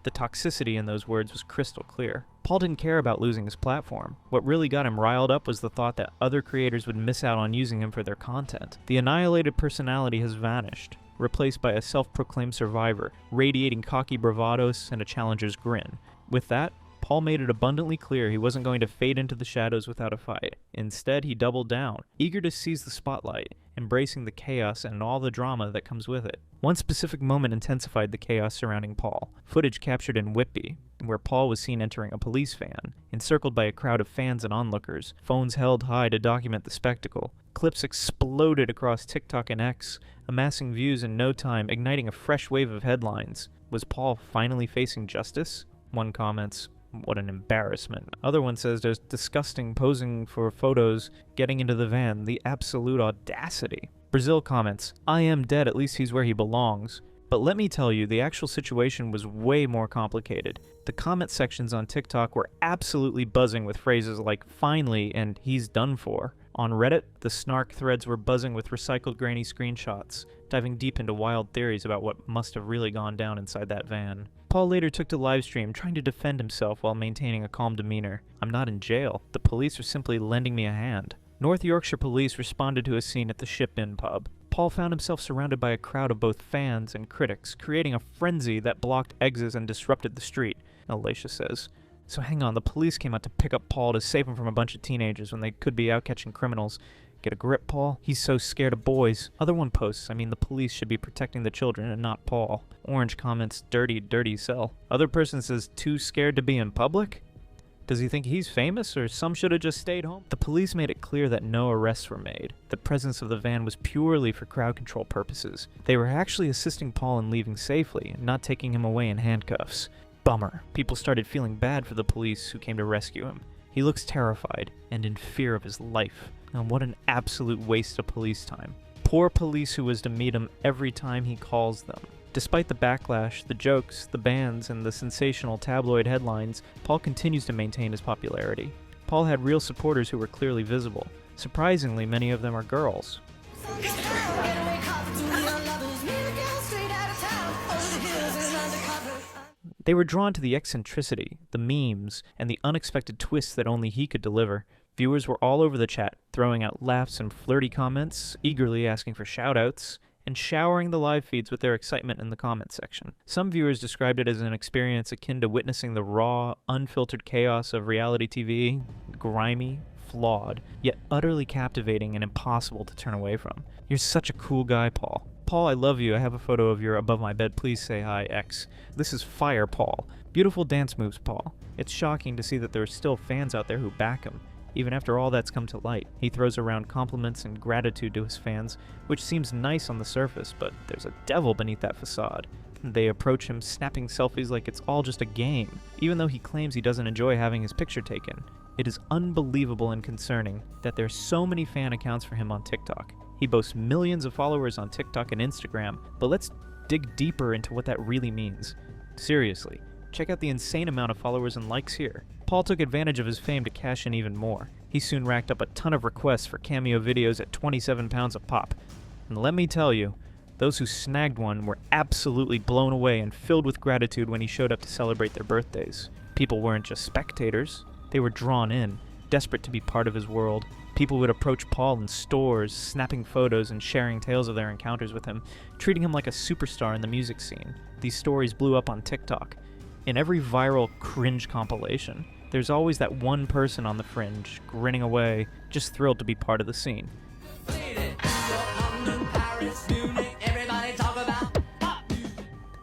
Speaker 1: The toxicity in those words was crystal clear. Paul didn't care about losing his platform. What really got him riled up was the thought that other creators would miss out on using him for their content. The annihilated personality has vanished, replaced by a self-proclaimed survivor, radiating cocky bravados and a challenger's grin. With that, Paul made it abundantly clear he wasn't going to fade into the shadows without a fight. Instead, he doubled down, eager to seize the spotlight, embracing the chaos and all the drama that comes with it. One specific moment intensified the chaos surrounding Paul. Footage captured in Whitby, where Paul was seen entering a police van, encircled by a crowd of fans and onlookers, phones held high to document the spectacle. Clips exploded across TikTok and X, amassing views in no time, igniting a fresh wave of headlines. Was Paul finally facing justice? One comments, "What an embarrassment." Other one says there's disgusting posing for photos, getting into the van, the absolute audacity. Brazil comments, "I am dead, at least he's where he belongs." But let me tell you, the actual situation was way more complicated. The comment sections on TikTok were absolutely buzzing with phrases like "finally" and "he's done for." On Reddit, the snark threads were buzzing with recycled grainy screenshots, diving deep into wild theories about what must have really gone down inside that van. Paul later took to livestream, trying to defend himself while maintaining a calm demeanor. "I'm not in jail. The police are simply lending me a hand." North Yorkshire police responded to a scene at the Ship Inn pub. Paul found himself surrounded by a crowd of both fans and critics, creating a frenzy that blocked exits and disrupted the street, Alacia says. So hang on, the police came out to pick up Paul to save him from a bunch of teenagers when they could be out catching criminals. Get a grip, Paul? He's so scared of boys. Other one posts, the police should be protecting the children and not Paul. Orange comments, dirty, dirty cell. Other person says, too scared to be in public? Does he think he's famous, or some should have just stayed home? The police made it clear that no arrests were made. The presence of the van was purely for crowd control purposes. They were actually assisting Paul in leaving safely, and not taking him away in handcuffs. Bummer. People started feeling bad for the police who came to rescue him. He looks terrified, and in fear of his life. And what an absolute waste of police time. poor police who was to meet him every time he calls them. Despite the backlash, the jokes, the bans, and the sensational tabloid headlines, Paul continues to maintain his popularity. Paul had real supporters who were clearly visible. Surprisingly, many of them are girls. They were drawn to the eccentricity, the memes, and the unexpected twists that only he could deliver. Viewers were all over the chat, throwing out laughs and flirty comments, eagerly asking for shoutouts, and showering the live feeds with their excitement in the comments section. Some viewers described it as an experience akin to witnessing the raw, unfiltered chaos of reality TV, grimy, flawed, yet utterly captivating and impossible to turn away from. You're such a cool guy, Paul. Paul, I love you. I have a photo of your above my bed. Please say hi, X. This is fire, Paul. Beautiful dance moves, Paul. It's shocking to see that there are still fans out there who back him. Even after all that's come to light, he throws around compliments and gratitude to his fans, which seems nice on the surface, but there's a devil beneath that facade. They approach him snapping selfies like it's all just a game, even though he claims he doesn't enjoy having his picture taken. It is unbelievable and concerning that there are so many fan accounts for him on TikTok. He boasts millions of followers on TikTok and Instagram, but let's dig deeper into what that really means. Seriously, check out the insane amount of followers and likes here. Paul took advantage of his fame to cash in even more. He soon racked up a ton of requests for cameo videos at 27 pounds a pop. And let me tell you, those who snagged one were absolutely blown away and filled with gratitude when he showed up to celebrate their birthdays. People weren't just spectators, they were drawn in, desperate to be part of his world. People would approach Paul in stores, snapping photos and sharing tales of their encounters with him, treating him like a superstar in the music scene. These stories blew up on TikTok. In every viral cringe compilation, there's always that one person on the fringe, grinning away, just thrilled to be part of the scene.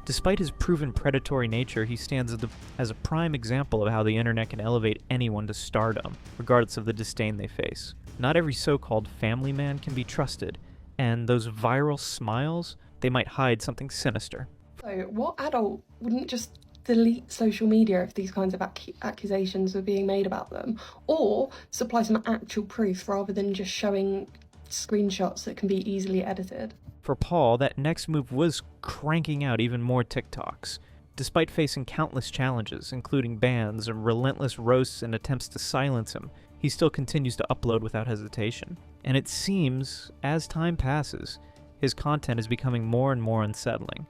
Speaker 1: Despite his proven predatory nature, he stands as a prime example of how the internet can elevate anyone to stardom, regardless of the disdain they face. Not every so-called family man can be trusted, and those viral smiles, they might hide something sinister.
Speaker 20: So what adult wouldn't just delete social media if these kinds of accusations were being made about them, or supply some actual proof rather than just showing screenshots that can be easily edited?
Speaker 1: For Paul, that next move was cranking out even more TikToks. Despite facing countless challenges, including bans and relentless roasts and attempts to silence him, he still continues to upload without hesitation. And it seems, as time passes, his content is becoming more and more unsettling.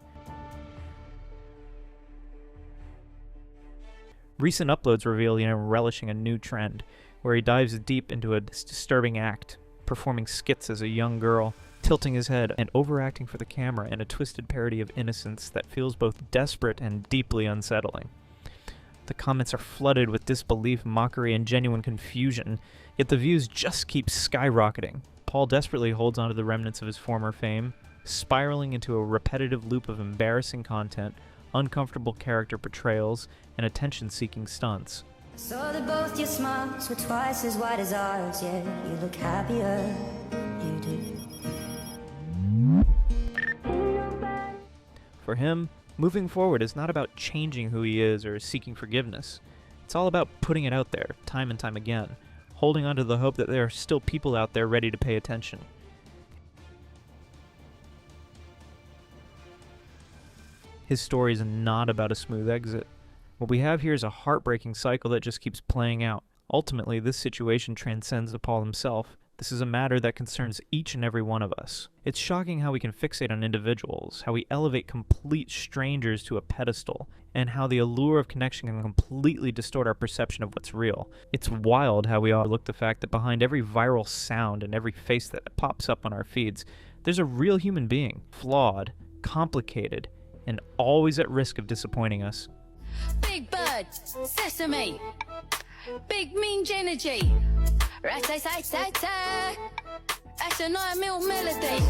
Speaker 1: Recent uploads reveal him relishing a new trend, where he dives deep into a disturbing act, performing skits as a young girl, tilting his head and overacting for the camera in a twisted parody of innocence that feels both desperate and deeply unsettling. The comments are flooded with disbelief, mockery, and genuine confusion, yet the views just keep skyrocketing. Paul desperately holds onto the remnants of his former fame, spiraling into a repetitive loop of embarrassing content, uncomfortable character portrayals, and attention-seeking stunts.
Speaker 11: Saw that both your smiles were twice as wide as ours. Yeah, you look happier, you do.
Speaker 1: For him, moving forward is not about changing who he is or seeking forgiveness. It's all about putting it out there, time and time again, holding on to the hope that there are still people out there ready to pay attention. His story is not about a smooth exit. What we have here is a heartbreaking cycle that just keeps playing out. Ultimately, this situation transcends Paul himself. This is a matter that concerns each and every one of us. It's shocking how we can fixate on individuals, how we elevate complete strangers to a pedestal, and how the allure of connection can completely distort our perception of what's real. It's wild how we overlook the fact that behind every viral sound and every face that pops up on our feeds, there's a real human being, flawed, complicated, and always at risk of disappointing us.
Speaker 11: Big bird, sesame, big minge energy, rat-a-tat-tat-tat, that's a 9mm melody.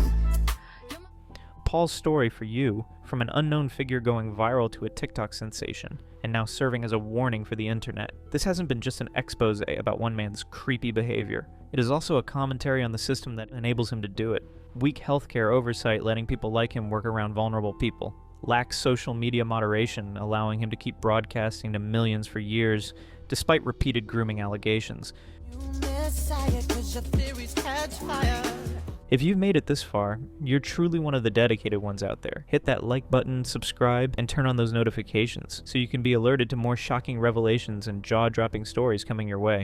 Speaker 1: Paul's story for you, from an unknown figure going viral to a TikTok sensation, and now serving as a warning for the internet. This hasn't been just an expose about one man's creepy behavior. It is also a commentary on the system that enables him to do it. Weak healthcare oversight letting people like him work around vulnerable people. Lax social media moderation, allowing him to keep broadcasting to millions for years, despite repeated grooming allegations. If you've made it this far, you're truly one of the dedicated ones out there. Hit that like button, subscribe, and turn on those notifications so you can be alerted to more shocking revelations and jaw-dropping stories coming your way.